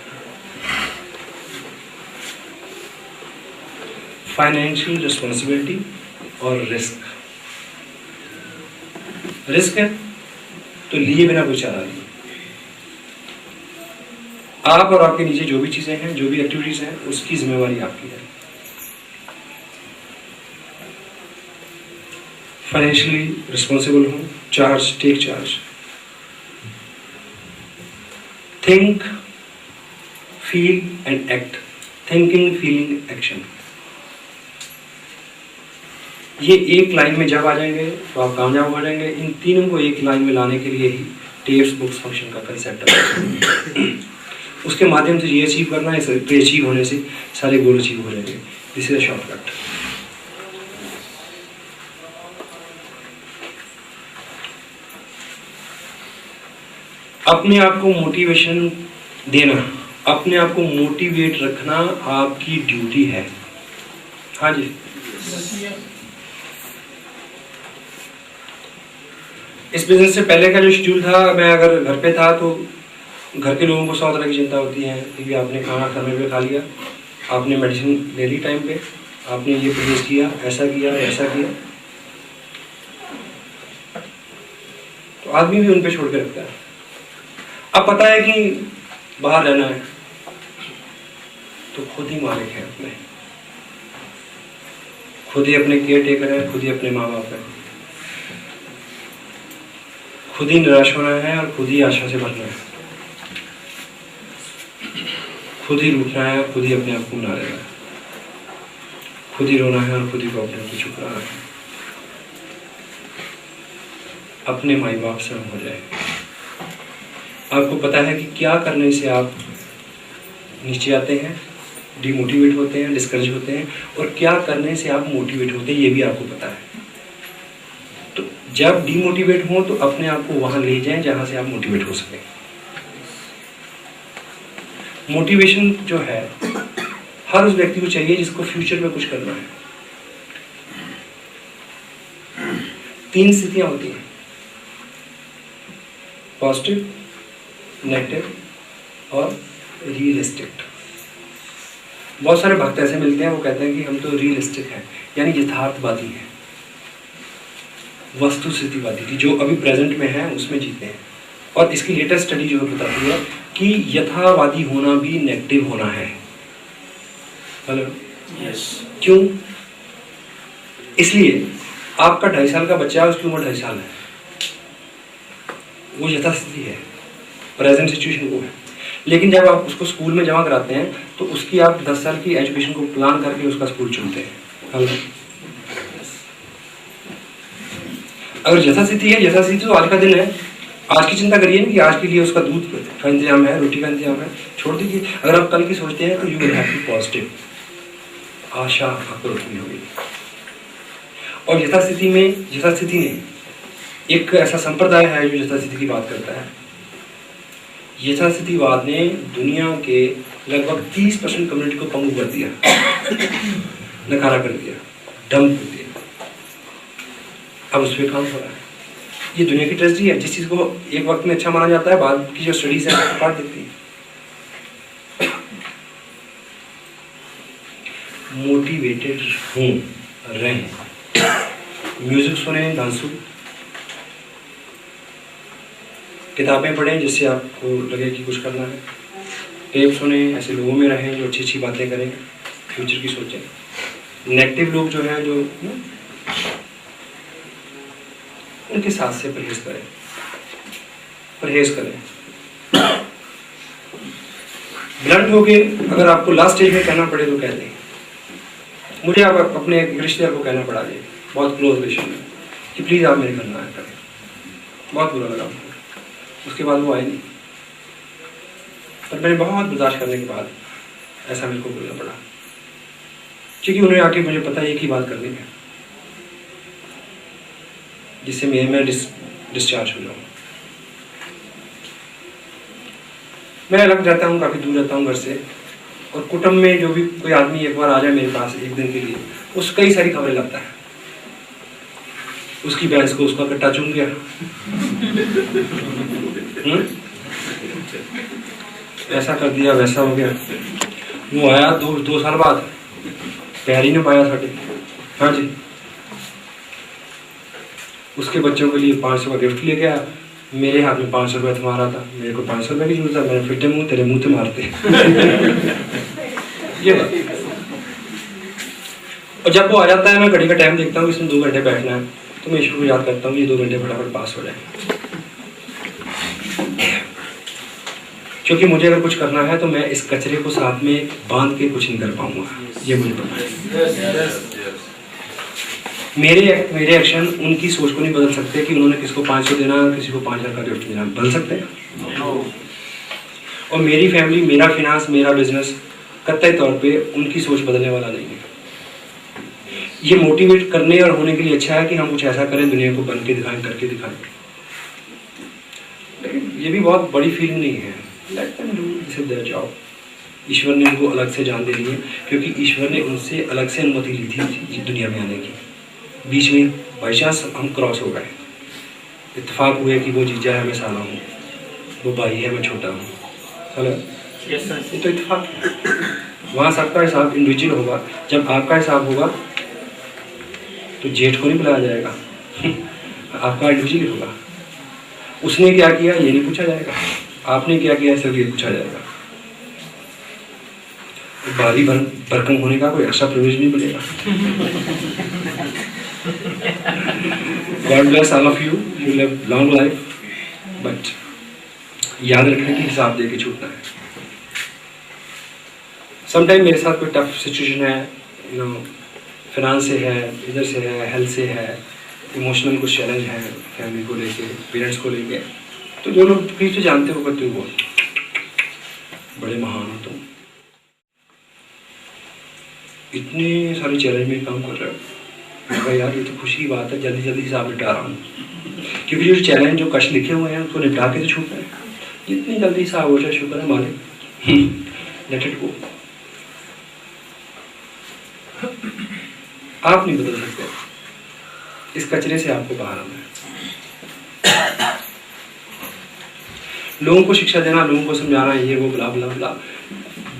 फाइनेंशियल रिस्पॉन्सिबिलिटी और रिस्क। रिस्क है तो लिए बिना कोई चारा नहीं। आप और आपके नीचे जो भी चीजें हैं, जो भी एक्टिविटीज हैं, उसकी जिम्मेवारी आपकी है। फाइनेंशियली रिस्पॉन्सिबल हो, charge, take charge. Think, feel and act. Thinking, feeling, action. ये एक लाइन में जब आ जाएंगे तो आप कामयाब हो जाएंगे। इन तीनों को एक लाइन में लाने के लिए ही टेप्स बुक्स फंक्शन का कंसेप्ट है। उसके माध्यम से ये अचीव करना है, इसे अचीव होने से सारे गोल अचीव हो जाएंगे। This is a shortcut. अपने आप को मोटिवेशन देना, अपने आप को मोटिवेट रखना आपकी ड्यूटी है। हाँ जी, इस बिजनेस से पहले का जो शेड्यूल था, मैं अगर घर पे था तो घर के लोगों को 100 तरह की चिंता होती है कि आपने खाना समय पे खा लिया, आपने मेडिसिन ले ली टाइम पे, आपने ये परहेज किया, ऐसा किया, ऐसा किया, तो आदमी भी उन पे छोड़ के रखता है। अब पता है कि बाहर रहना है तो खुद ही मालिक है अपने, खुद ही अपने केयर टेकर है, खुद ही अपने माँ बाप है, खुद ही निराश होना है और खुद ही आशा से भरना है, खुद ही रूठना है और खुद ही अपने आप को मना लेना है, खुद ही रोना है और खुद ही प्रॉब्लम को छुपाना है। अपने माई बाप से हो जाए। आपको पता है कि क्या करने से आप नीचे आते हैं, डिमोटिवेट होते हैं, डिस्करेज होते हैं, और क्या करने से आप मोटिवेट होते हैं, ये भी आपको पता है। तो जब डिमोटिवेट हो तो अपने आप को वहां ले जाएं जहां से आप मोटिवेट हो सकें। मोटिवेशन जो है हर उस व्यक्ति को चाहिए जिसको फ्यूचर में कुछ करना है। 3 स्थितियां होती हैं, पॉजिटिव, नेगेटिव और रियलिस्टिक। बहुत सारे भक्त ऐसे मिलते हैं, वो कहते हैं कि हम तो रियलिस्टिक हैं, यानी यथार्थवादी हैं, वस्तु स्थितिवादी की जो अभी प्रेजेंट में है उसमें जीते हैं। और इसकी लेटेस्ट स्टडी जो बताती है कि यथावादी होना भी नेगेटिव होना है। Hello, yes. क्यों? इसलिए आपका 2.5 साल का बच्चा है, उसकी उम्र 2.5 साल है, वो यथास्थिति है, प्रेजेंट सिचुएशन वो है। लेकिन जब आप उसको स्कूल में जमा कराते हैं तो उसकी आप 10 साल की एजुकेशन को प्लान करके उसका स्कूल चुनते हैं। हेलो, अगर यथास्थिति है, यथास्थिति तो आज का दिन है, आज की चिंता करिए ना कि आज के लिए उसका दूध का इंतजाम है, रोटी का इंतजाम है, छोड़ दीजिए। अगर आप कल की सोचते हैं तो you will have to positive, आशा आपको रखनी होगी। और यथास्थिति में, यथास्थिति ने एक ऐसा संप्रदाय है जो यथास्थिति की बात करता है। यथास्थितिवाद ने दुनिया के लगभग 30% कम्युनिटी को पंगु कर दिया, नकारा कर दिया, डंप कर दिया। अब उस पर काम हो रहा है। ये दुनिया की ट्रेजेडी है। जिस चीज को एक वक्त में अच्छा माना जाता है, बाद की जो स्टडीज है काट देती है। मोटिवेटेड हूं, रहें, म्यूजिक सुने, डांसू, किताबें पढ़ें जिससे आपको लगे कि कुछ करना है, टेप सुने, ऐसे लोगों में रहें जो अच्छी अच्छी बातें करें, फ्यूचर की सोचें। नेगेटिव लोग जो हैं, जो उनके साथ से परहेज करें, परहेज करें। ब्लंट हो के अगर आपको लास्ट स्टेज में कहना पड़े तो कह दें। मुझे आप अपने रिश्तेदार को कहना पड़ा जी, बहुत क्लोज रिलेशन में, कि प्लीज़ आप मेरे घर ना आया करें। बहुत बुरा लगा मुझे। उसके बाद वो आए नहीं, पर मैंने बहुत बर्दाश्त करने के बाद ऐसा मेरे को बोलना पड़ा, क्योंकि उन्हें आके मुझे पता है एक ही बात करनी है जिससे मैं डिस्चार्ज हो जाऊँ। मैं अलग रहता हूँ, काफ़ी दूर रहता हूँ घर से, और कुटुंब में जो भी कोई आदमी एक बार आ जाए मेरे पास एक दिन के लिए, उसको कई सारी खबरें लगता है। उसकी भैंस को उसका कट्टा चूम गया, ऐसा कर दिया, वैसा हो गया। वो आया 2 साल बाद, पैर ही नहीं पाया साढ़े। हाँ जी, उसके बच्चों के लिए 500 का गिफ्ट लेके आया, मेरे हाथ में 500 रुपये तुम्हारा था, मेरे को 500 रुपये की जरूरत है, मैंने फिटे मुंह तेरे मुंह से मारते। ये बात। और जब वो आ जाता है, मैं घड़ी का टाइम देखता हूँ, इसमें 2 घंटे बैठना है, तो मैं ईश्वर को याद करता हूँ ये 2 घंटे फटाफट पास हो जाए, क्योंकि मुझे अगर कुछ करना है तो मैं इस कचरे को साथ में बांध के कुछ नहीं कर पाऊंगा, ये मुझे पता है। मेरे एक्शन उनकी सोच को नहीं बदल सकते कि उन्होंने किसको 500 देना, किसी को 5000 का गिफ्ट देना, बदल सकते हैं। और मेरी फैमिली, मेरा फिनांस, मेरा बिजनेस कतई तौर पे उनकी सोच बदलने वाला नहीं है। ये मोटिवेट करने और होने के लिए अच्छा है कि हम कुछ ऐसा करें, दुनिया को बन के दिखाएं, करके दिखाएं। लेकिन ये भी बहुत बड़ी फीलिंग नहीं है। Let them do, this is their job. ईश्वर ने उनको अलग से जान दे दी है, क्योंकि ईश्वर ने उनसे अलग से अनुमति ली थी दुनिया में आने की। बीच में बाई चांस हम क्रॉस हो गए, इत्तेफाक हुए कि वो जीजा है, मैं साला हूँ, वो भाई है, मैं छोटा हूँ। हेलो, ये तो इत्तेफाक है। वहाँ सबका हिसाब इंडिविजुअल होगा। जब आपका हिसाब होगा तो जेठ को नहीं बुलाया जाएगा आपका इंडिविजुअल होगा। उसने क्या किया ये नहीं पूछा जाएगा, आपने क्या किया सिर्फ ये पूछा जाएगा। भारी भरकम होने का कोई एक्स्ट्रा प्रिविलेज नहीं मिलेगा। God bless all of you, you live long life, but याद रखने की हिसाब दे के छूटना है। समटाइम मेरे साथ कोई टफ सिचुएशन है, यू नो, फिनांस से है, इधर से है, हेल्थ से है, इमोशनल कुछ चैलेंज है, फैमिली को लेके, पेरेंट्स को लेके, तो जो लोग प्लीज तो जानते हो तुम वो बड़े महान हो, तुम इतने सारे चैलेंज में काम कर रहे हो। मैं यार ये तो खुशी की बात है, जल्दी जल्दी हिसाब निपटा रहा हूँ, क्योंकि जो चैलेंज, जो कष्ट लिखे हुए हैं उसको निपटा के तो छूटना है। जितनी जल्दी हिसाब हो जाए शुक्र है मालिक, लेट इट गो। आप नहीं बदल सकते, इस कचरे से आपको बाहर आना है। लोगों को शिक्षा देना, लोगों को समझाना, ये वो ब्ला ब्ला ब्ला।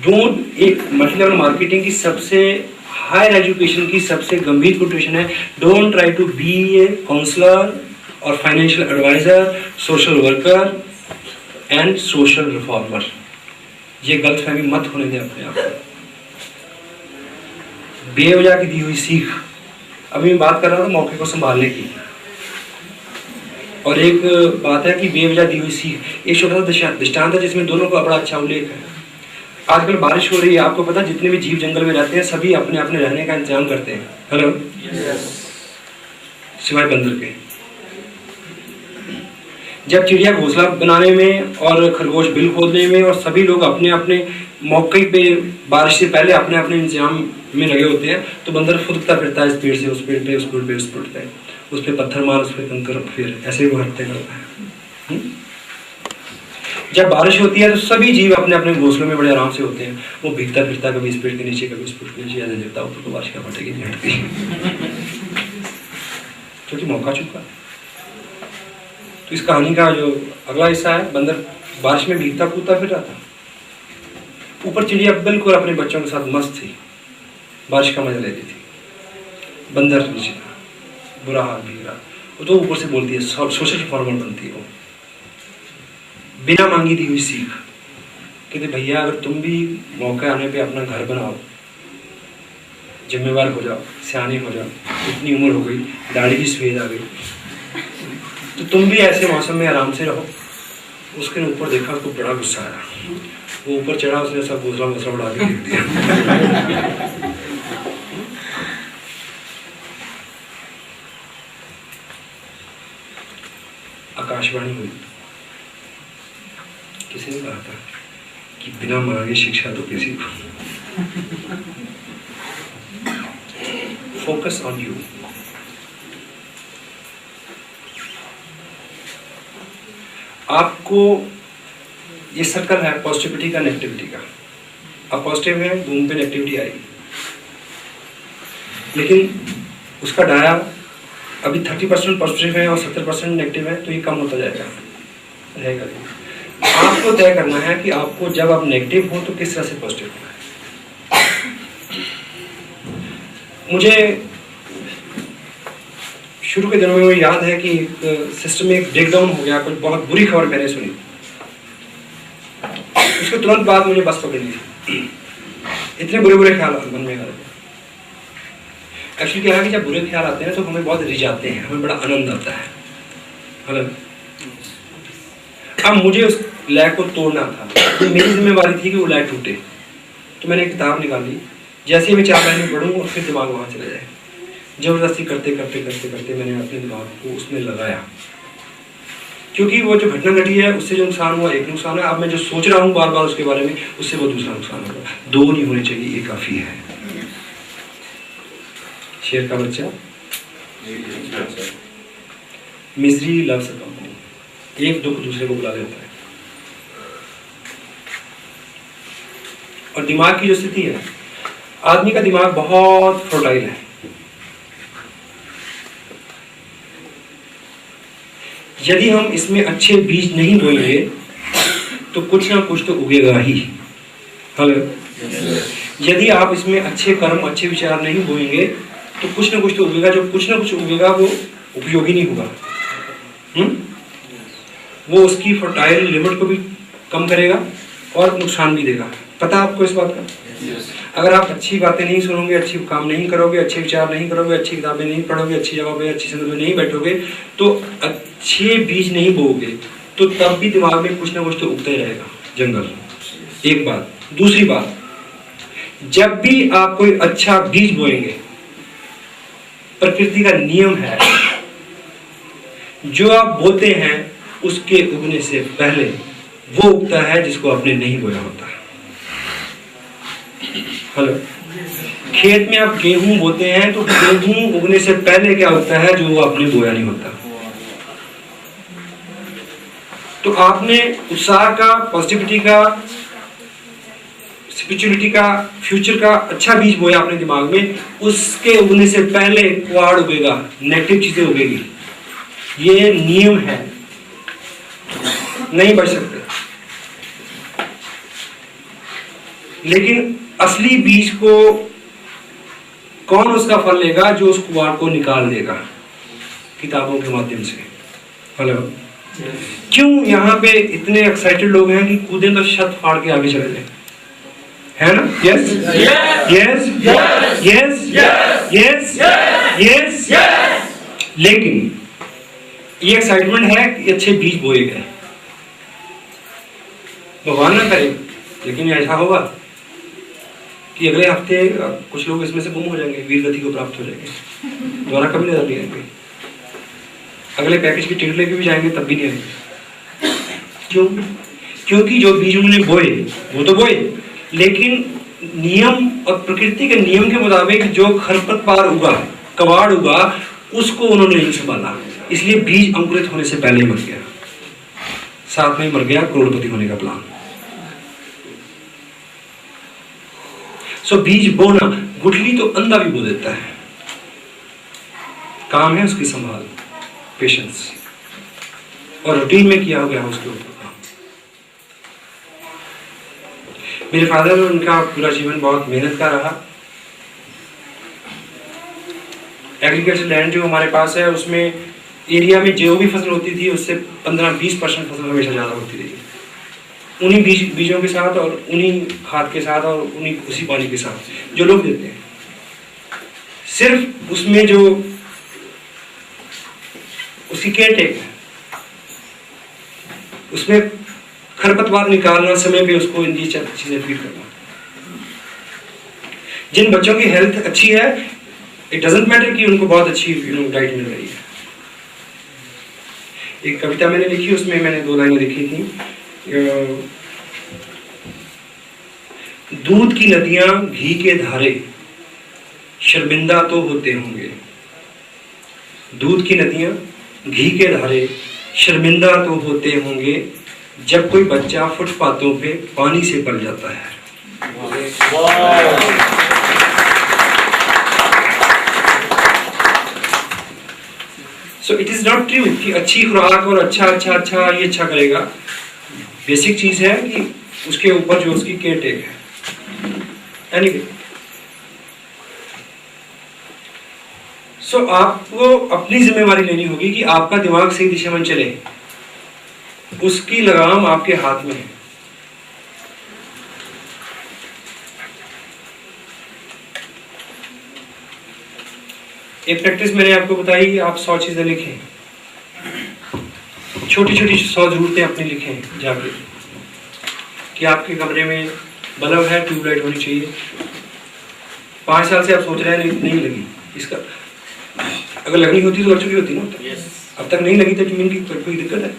डोंट, एक मल्टी लेवल मार्केटिंग की सबसे हायर एजुकेशन की सबसे गंभीर कोटेशन है, don't try to be a counsellor और financial advisor, social worker and social reformer. ये गलतफहमी मत होने दें अपने आप को। बेवजह की दी हुई सीख, अभी मैं बात कर रहा था मौके को संभालने की, और एक बात है कि बेवजह दी हुई सीख, एक छोटा सा दृष्टांत है जिसमें दोनों का बड़ा अच्छा उल्लेख है। आजकल बारिश हो रही है, आपको पता जितने भी जीव जंगल में रहते हैं सभी अपने अपने रहने का इंतजाम करते हैं। हेलो, सिवाय बंदर के। जब चिड़िया घोंसला बनाने में और खरगोश बिल खोदने में और सभी लोग अपने अपने मौके पे बारिश से पहले अपने अपने इंतजाम में लगे होते हैं, तो बंदर फुदकता फिरता है इस पेड़ से उस पेड़ पे, उस पेड़ पे उस पेड़ पे, उस पे पत्थर मार, उस पे कंकर, फिर ऐसे ही वो हटते करता है। जब बारिश होती है तो सभी जीव अपने अपने घोंसलों में बड़े आराम से होते हैं। वो भीगता फिरता कभी इस पेड़ के नीचे, कभी इस पेड़ के नीचे, ऐसे देखता ऊपर तो बारिश का फटेगी नहीं हटती, क्योंकि मौका चुका। तो इस कहानी का जो अगला हिस्सा है, बंदर बारिश में भीगता कूदता फिर रहा था, ऊपर चिड़िया बिल्कुल अपने बच्चों के साथ मस्त थी, बारिश का मजा लेती थी। बंदर नीचे बुरा हाल भीग रहा, वो तो ऊपर से बोलती है, सोशल रिफॉर्मर बनती है वो, बिना मांगी दी हुई सीख। कहते भैया अगर तुम भी मौके आने पे अपना घर बनाओ, जिम्मेवार हो जाओ, सियाने हो जाओ, इतनी उम्र हो गई, दाढ़ी भी सफेद आ गई, तो तुम भी ऐसे मौसम में आराम से रहो। उसके ऊपर देखा, उसको बड़ा गुस्सा आया, वो ऊपर चढ़ा, उसने सब घोंसला घोंसला उड़ा के देख दिया। आकाशवाणी हुई, किसी ने कहा था कि बिना मांगे शिक्षा तो किसी को। Focus on you. आपको ये सर्कल है पॉजिटिविटी का, नेगेटिविटी का। अब पॉजिटिव है, घूम पे नेगेटिविटी आएगी, लेकिन उसका डाया अभी 30% पॉजिटिव है और 70% नेगेटिव है, तो ये कम होता जाएगा, रहेगा। आपको तय करना है कि आपको जब आप नेगेटिव हो तो किस तरह से पॉजिटिव होना है। मुझे शुरू के दिनों में याद है कि सिस्टम में एक ब्रेकडाउन हो गया, कुछ बहुत बुरी खबर मैंने सुनी, उसके तुरंत बाद मुझे बस पकड़नी थी। इतने बुरे बुरे ख्याल मन में आ रहे थे। एक्चुअली क्या है कि जब बुरे ख्याल आते हैं तो हमें बहुत रिझाते हैं, हमें बड़ा आनंद आता है। मतलब अब मुझे उस लैग को तोड़ना था, तो मेरी जिम्मेवारी थी कि वो लैग टूटे। तो मैंने एक किताब निकाली, जैसे ही मैं 4 महीने पढ़ूँ और फिर दिमाग वहाँ चला जाए। जबरदस्ती करते करते करते करते मैंने अपने दिमाग को उसमें लगाया, क्योंकि वो जो घटना घटी है उससे जो नुकसान हुआ एक नुकसान है, अब मैं जो सोच रहा हूँ बार बार उसके बारे में उससे वो दूसरा नुकसान होगा। दो नहीं होने चाहिए, ये काफ़ी है। शेर का बच्चा मिजरी लव्स अ कंपनी, एक दुख दूसरे को बुला लेता है। और दिमाग की जो स्थिति है, आदमी का दिमाग बहुत फर्टाइल है। यदि हम इसमें अच्छे बीज नहीं बोएंगे तो कुछ ना कुछ तो उगेगा ही। हेलो, यदि आप इसमें अच्छे कर्म अच्छे विचार नहीं बोएंगे तो कुछ ना कुछ तो उगेगा, जो कुछ ना कुछ उगेगा वो उपयोगी नहीं होगा। वो उसकी फर्टाइल लिमिट को भी कम करेगा और नुकसान भी देगा। पता आपको इस बात का? अगर आप अच्छी बातें नहीं सुनोगे, अच्छी काम नहीं करोगे, अच्छे विचार नहीं करोगे, अच्छी किताबें नहीं पढ़ोगे, अच्छी जगह पे अच्छी संगत में नहीं बैठोगे, तो अच्छे बीज नहीं बोओगे, तो तब भी दिमाग में कुछ ना कुछ तो उगता ही रहेगा जंगल। एक बात। दूसरी बात, जब भी आप कोई अच्छा बीज बोएंगे, प्रकृति का नियम है जो आप बोते हैं उसके उगने से पहले वो उगता है जिसको आपने नहीं बोया होता। हेलो, खेत में आप गेहूं बोते हैं तो गेहूं उगने से पहले क्या होता है जो आपने बोया नहीं होता। तो आपने उत्साह का, पॉजिटिविटी का, स्पिरिचुअलिटी का, फ्यूचर का अच्छा बीज बोया अपने दिमाग में, उसके उगने से पहले क्वाड उगेगा, नेगेटिव चीजें उगेगी। ये नियम है, नहीं बच सकते। लेकिन असली बीज को कौन उसका फल लेगा? जो उस कुआर को निकाल देगा किताबों के माध्यम से। हेलो, क्यों यहाँ पे इतने एक्साइटेड लोग हैं कि कूदें तो छत फाड़ के आगे चले जाए, है ना? Yes yes yes yes yes. लेकिन ये एक्साइटमेंट है कि अच्छे बीज बोए गए, भगवान ना करे, लेकिन ऐसा होगा कि अगले हफ्ते कुछ लोग इसमें से गुम हो जाएंगे, वीर गति को प्राप्त हो जाएंगे, दोबारा कभी नजर नहीं आएंगे। अगले पैकेज की टिकट लेके भी जाएंगे तब भी नहीं आएंगे। क्यों? क्योंकि जो बीज उन्होंने बोए वो तो बोए, लेकिन नियम और प्रकृति के नियम के मुताबिक जो खरपतवार उगा, कबाड़ उगा, उसको उन्होंने नहीं संभाला, इसलिए बीज अंकुरित होने से पहले ही मर गया। साथ में मर गया करोड़पति होने का प्लान। सो बीज बोना, गुठली तो अंधा भी बो देता है, काम है उसकी संभाल, पेशेंस, और रूटीन में किया हो गया उसके ऊपर काम। मेरे फादर, उनका पूरा जीवन बहुत मेहनत का रहा। एग्रीकल्चर लैंड जो हमारे पास है उसमें एरिया में जो भी फसल होती थी उससे 15-20% फसल हमेशा ज़्यादा होती रही। उन्हीं बीजों के साथ और उन्हीं खाद के साथ और उन्हीं उसी पानी के साथ जो लोग देते हैं, सिर्फ उसमें जो उसकी केयर टेक है, उसमें खरपतवार निकालना, समय पे उसको इन चीजें फीड करना। जिन बच्चों की हेल्थ अच्छी है, इट डजंट मैटर कि उनको बहुत अच्छी डाइट मिल रही है। एक कविता मैंने लिखी, उसमें मैंने 2 लाइनें लिखी थी। दूध की नदियां घी के धारे शर्मिंदा तो होते होंगे, दूध की नदियां घी के धारे शर्मिंदा तो होते होंगे, जब कोई बच्चा फुटपाथों पे पानी से पल जाता है। So it is not true कि अच्छी खुराक और अच्छा ये अच्छा करेगा। बेसिक चीज है कि उसके ऊपर जो उसकी केयर टेक है। एनीवे, सो आपको अपनी जिम्मेवारी लेनी होगी कि आपका दिमाग सही दिशा में चले, उसकी लगाम आपके हाथ में है। एक प्रैक्टिस मैंने आपको बताई, आप 100 चीजें लिखें, छोटी छोटी 100 जरूरतें अपनी लिखें जाके, कि आपके कमरे में बल्ब है, ट्यूबलाइट होनी चाहिए। 5 साल से आप सोच रहे हैं नहीं लगी, इसका अगर लगनी होती तो लग चुकी होती ना, अब तक नहीं लगी तो मीन की कोई दिक्कत है?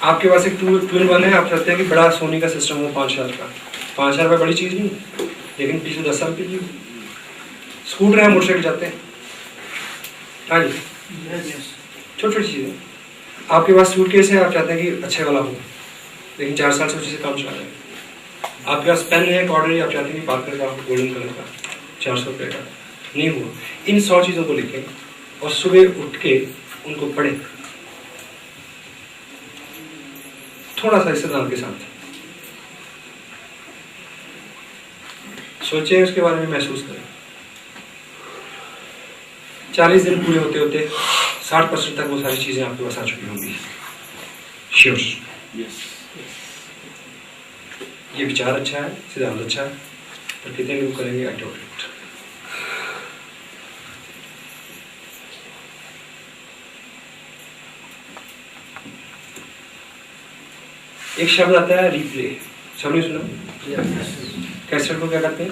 आपके पास एक ट्विन वन है, आप चाहते हैं कि बड़ा सोने का सिस्टम हो 5,000 का। 5,000 रुपये बड़ी चीज़ नहीं, लेकिन पिछले 10 साल के लिए स्कूटर है, मोटरसाइकिल जाते हैं। हाँ जी, छोटी छोटी चीज़ें। आपके पास सूटकेस है, आप चाहते हैं कि अच्छे वाला हो, लेकिन 4 साल से उसी से काम चला रहे हैं। आपके पास पेन है ऑर्डर, आप चाहते हैं कि पार्कर का गोल्डन कलर का 400 रुपये का, नहीं हुआ। इन 100 चीज़ों को लिखें और सुबह उठ के उनको पढ़ें, थोड़ा सा इस्तेमाल के साथ सोचें, उसके बारे में महसूस करें। 40 दिन पूरे होते होते 60% तक वो सारी चीज़ें आपके पास आ चुकी होंगी। श्योर, ये विचार अच्छा है, सिद्धांत अच्छा है, पर कितने लोग करेंगे? I don't it. एक शब्द आता है रिप्ले, सबने सुना? कैसेट को क्या कहते हैं?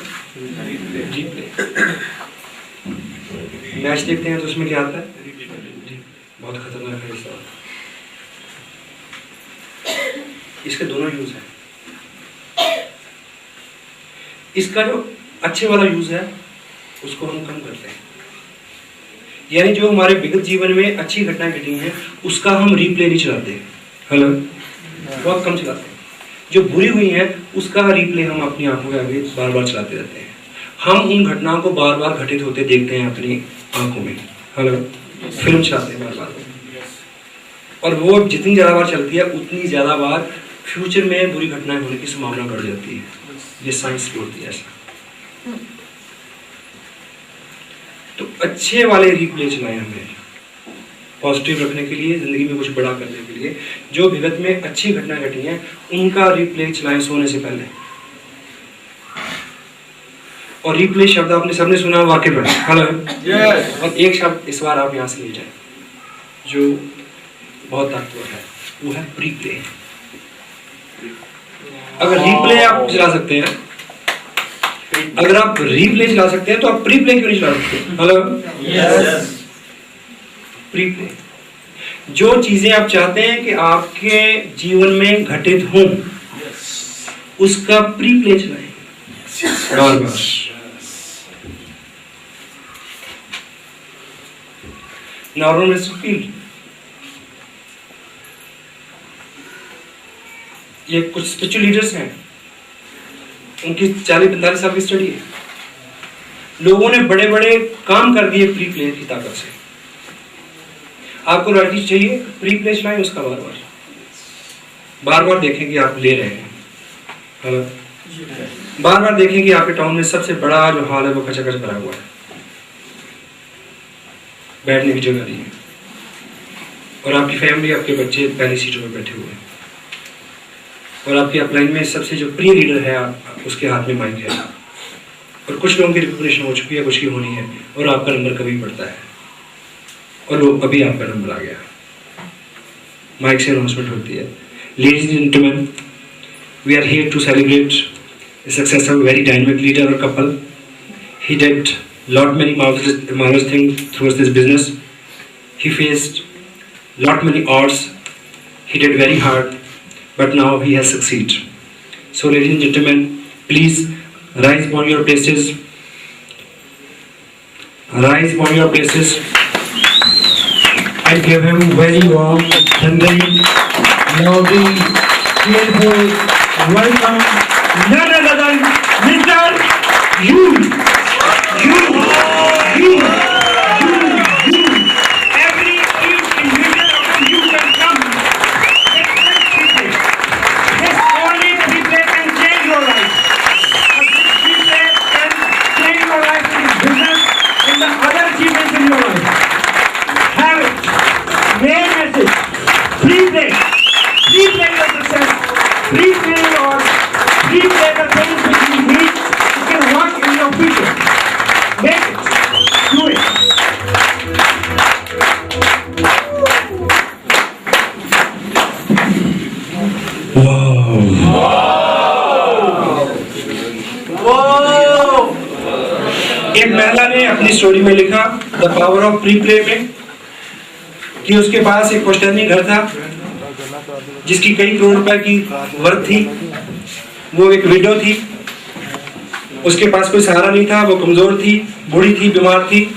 रिप्ले। मैच देखते हैं तो उसमें क्या आता है? बहुत खतरनाक है इसका। इसके दोनों यूज हैं। इसका जो अच्छे वाला यूज है उसको हम कम करते हैं, यानी जो हमारे विगत जीवन में अच्छी घटनाएं घटी हैं उसका हम रिप्ले नहीं चलाते। हेलो, बहुत कम चलाते हैं। जो बुरी हुई है उसका रिप्ले हम अपनी आंखों के आगे बार बार चलाते रहते हैं। हम उन घटनाओं को बार बार घटित होते देखते हैं अपनी आंखों में। हेलो, फिल्म चलाते हैं बार बार, और वो जितनी ज़्यादा बार चलती है उतनी ज़्यादा बार फ्यूचर में बुरी घटनाएं होने की संभावना बढ़ जाती है। ये साइंस बोलती है ऐसा। तो अच्छे वाले रिप्ले चलाएं हमें पॉजिटिव रखने के लिए, जिंदगी में कुछ बड़ा करने के लिए। जो विगत में अच्छी घटनाएं घटी हैं उनका रिप्ले चलाएं सोने से पहले। और रिप्ले शब्द आपने सबने सुना, वाक्य में। हेलो, और एक शब्द इस बार आप यहाँ से ले जाए जो बहुत ताकतवर है, वो है प्रीप्ले। अगर रिप्ले आप चला सकते हैं, अगर आप रिप्ले चला सकते हैं तो आप प्रीप्ले क्यों नहीं चला सकते? हेलो, प्रीप्ले। जो चीजें आप चाहते हैं कि आपके जीवन में घटित हों उसका प्रीप्ले चलाएं बार बार। नॉर्मल फील्ड, ये कुछ स्पिरिचुअल लीडर्स हैं, उनकी 40-45 साल की स्टडी है। लोगों ने बड़े बड़े काम कर दिए प्री प्ले की ताकत से। आपको रॉयल्टी चाहिए, प्री प्ले चलाएं उसका बार बार, बार बार देखें कि आप ले रहे हैं। बार बार देखें कि आपके टाउन में सबसे बड़ा जो हॉल है वो खचाखच भरा हुआ है, बैठने की जगह नहीं है, और आपकी फैमिली, आपके बच्चे पहली सीटों में बैठे हुए हैं, और आपकी अपलाइन में सबसे जो प्रिय लीडर है उसके हाथ में माइक है, और कुछ लोगों की रिकॉग्निशन हो चुकी है, कुछ की होनी है, और आपका नंबर कभी पड़ता है, और वो अभी आपका नंबर आ गया। माइक से अनाउंसमेंट होती है, ladies and gentleman, we are here to celebrate the success of a very dynamic leader or couple. He did lot many marvelous things through this business. He faced lot many odds. He did very hard, but now he has succeeded. So, ladies and gentlemen, please rise upon your places. Rise upon your places and give him very warm, thundering, lovely, cheerful welcome. None other than Mr. You. Every individual of you can come. This only people can change your life. This people can change your life in business, in the other achievements in your life. Have it. Main message. Pre-play your success. Pre-play the things which you need to can work in your future. एक महिला ने अपनी story में लिखा the power of pre play में कि उसके पास एक पुश्तैनी घर था जिसकी कई करोड़ रुपए की वर्थ थी। वो एक विडो थी, उसके पास कोई सहारा नहीं था, वो कमजोर थी, बूढ़ी थी, बीमार थी,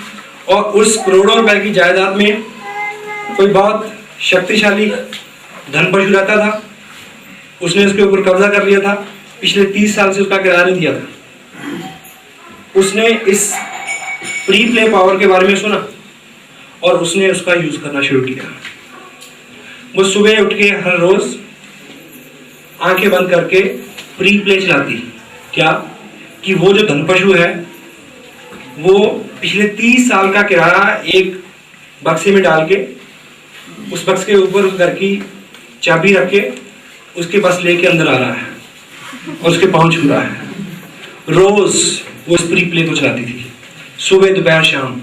और उस करोड़ों रुपए की जायदाद में कोई बहुत शक्तिशाली धनपशु रहता था। उसने उसके ऊपर कब्जा कर लिया था। पिछले 30 साल से उसका किराया नहीं दिया था। उसने इस प्री प्ले पावर के बारे में सुना और उसने उसका यूज करना शुरू किया। वो सुबह उठ के हर रोज आंखें बंद करके प्री प्ले चलाती। क्या कि वो जो धनपशु है वो पिछले 30 साल का किराया एक बक्से में डाल के उस बक्स के ऊपर उस घर की चाबी रख के उसके पास लेके अंदर आ रहा है और उसके पाँव छू रहा है। रोज वो इस प्री प्ले को चलाती थी, सुबह दोपहर शाम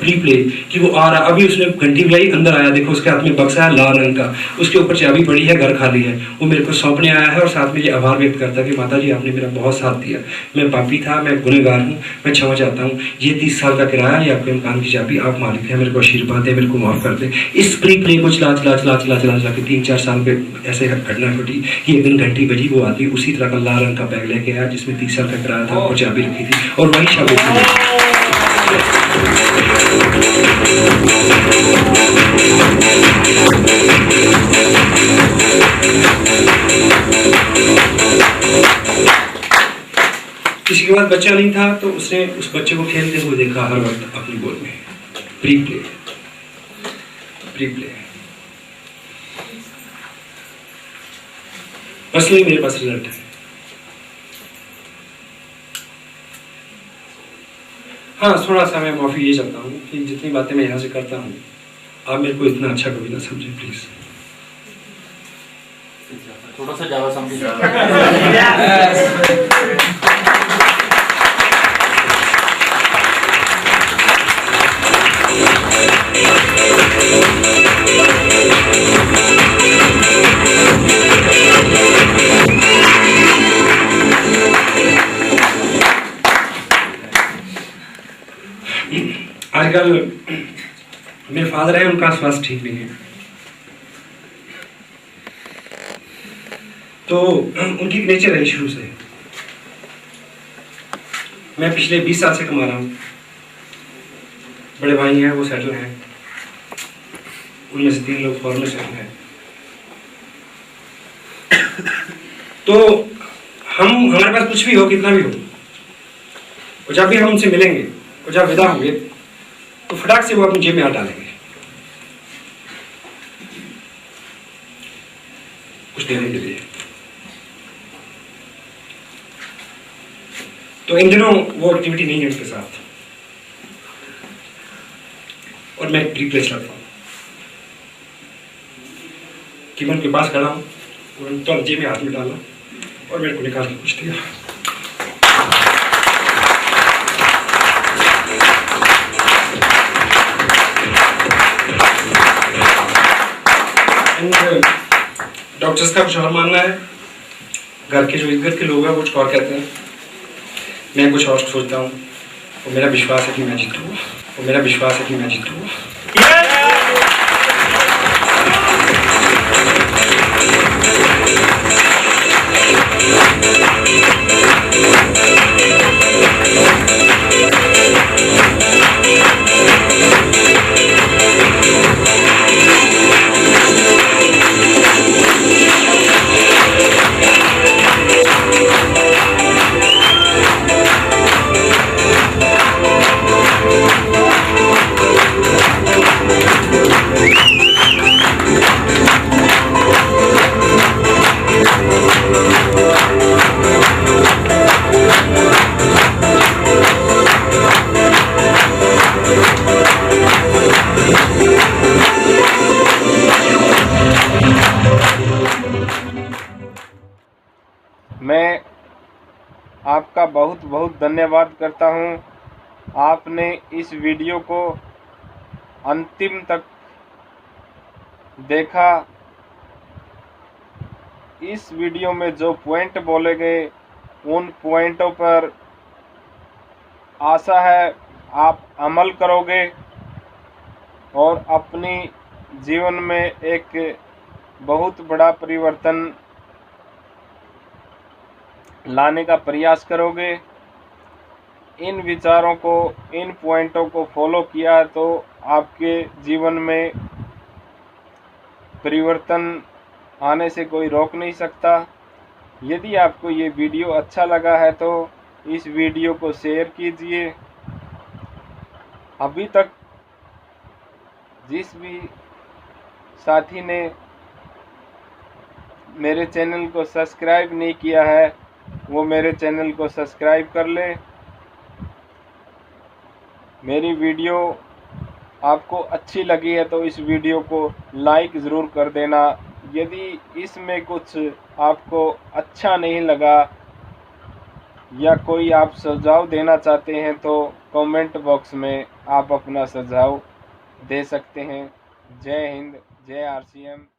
प्री प्ले कि वो आ रहा। अभी उसने घंटी बजाई, अंदर आया, देखो उसके हाथ में बक्सा है लाल रंग का, उसके ऊपर चाबी पड़ी है, घर खाली है। वो मेरे को सौंपने आया है और साथ में ये आभार व्यक्त करता है कि माता जी आपने मेरा बहुत साथ दिया, मैं पापी था, मैं गुनहगार हूँ, मैं क्षमा चाहता हूँ। ये 30 साल का किराया, ये आपके मकान की चाबी, आप मालिक हैं, मेरे को आशीर्वाद है, मेरे को माफ कर दे। इस प्री प्ले को चला के 3-4 साल पे ऐसे घटना घटी। ये एक दिन घंटी बजी, वो आदमी उसी तरह का लाल रंग का बैग लेके आया जिसमें 30 साल का किराया था और चाबी रखी थी, और वही चाबी किसी के पास बच्चा नहीं था तो उसने उस बच्चे को खेलते हुए देखा हर वक्त अपनी गोद में। प्री प्ले असली मेरे पास रिजल्ट है। हाँ, थोड़ा सा मैं माफी ये चाहता हूँ कि जितनी बातें मैं यहाँ से करता हूँ आप मेरे को इतना अच्छा कभी ना समझे प्लीज। थोड़ा सा ज्यादा समझ आजकल मेरे फादर है, उनका स्वास्थ्य ठीक नहीं है, तो उनकी नेचर है शुरू से। मैं पिछले 20 साल से कमा रहा हूँ। बड़े भाई हैं, वो सेटल हैं, उनमें से 3 लोग फॉरेन में सेटल हैं। तो हमारे पास कुछ भी हो, कितना भी हो, और जब भी हम उनसे मिलेंगे और जब विदा होंगे तो फटाक से वो अपनी जेब में हाथ डालेंगे कुछ देने के लिए। तो इन दिनों वो एक्टिविटी नहीं है उनके साथ, और मैं प्री प्ले चलाता हूँ कि मैं उनके पास खड़ा हूँ, उन्होंने जेब में हाथ में डाला और मेरे को निकाल के कुछ दिया। डॉक्टर्स का कुछ और मानना है, घर के जो इर्द गिर्द के लोग हैं वो कुछ और कहते हैं, मैं कुछ और सोचता हूँ, और मेरा विश्वास है कि मैं जीतूंगा। मैं आपका बहुत बहुत धन्यवाद करता हूं। आपने इस वीडियो को अंतिम तक देखा। इस वीडियो में जो पॉइंट बोले गए उन पॉइंटों पर आशा है आप अमल करोगे और अपनी जीवन में एक बहुत बड़ा परिवर्तन लाने का प्रयास करोगे। इन विचारों को, इन पॉइंटों को फॉलो किया तो आपके जीवन में परिवर्तन आने से कोई रोक नहीं सकता। यदि आपको ये वीडियो अच्छा लगा है तो इस वीडियो को शेयर कीजिए। अभी तक जिस भी साथी ने मेरे चैनल को सब्सक्राइब नहीं किया है वो मेरे चैनल को सब्सक्राइब कर ले। मेरी वीडियो आपको अच्छी लगी है तो इस वीडियो को लाइक ज़रूर कर देना। यदि इसमें कुछ आपको अच्छा नहीं लगा या कोई आप सुझाव देना चाहते हैं तो कमेंट बॉक्स में आप अपना सुझाव दे सकते हैं। जय हिंद, जय RCM।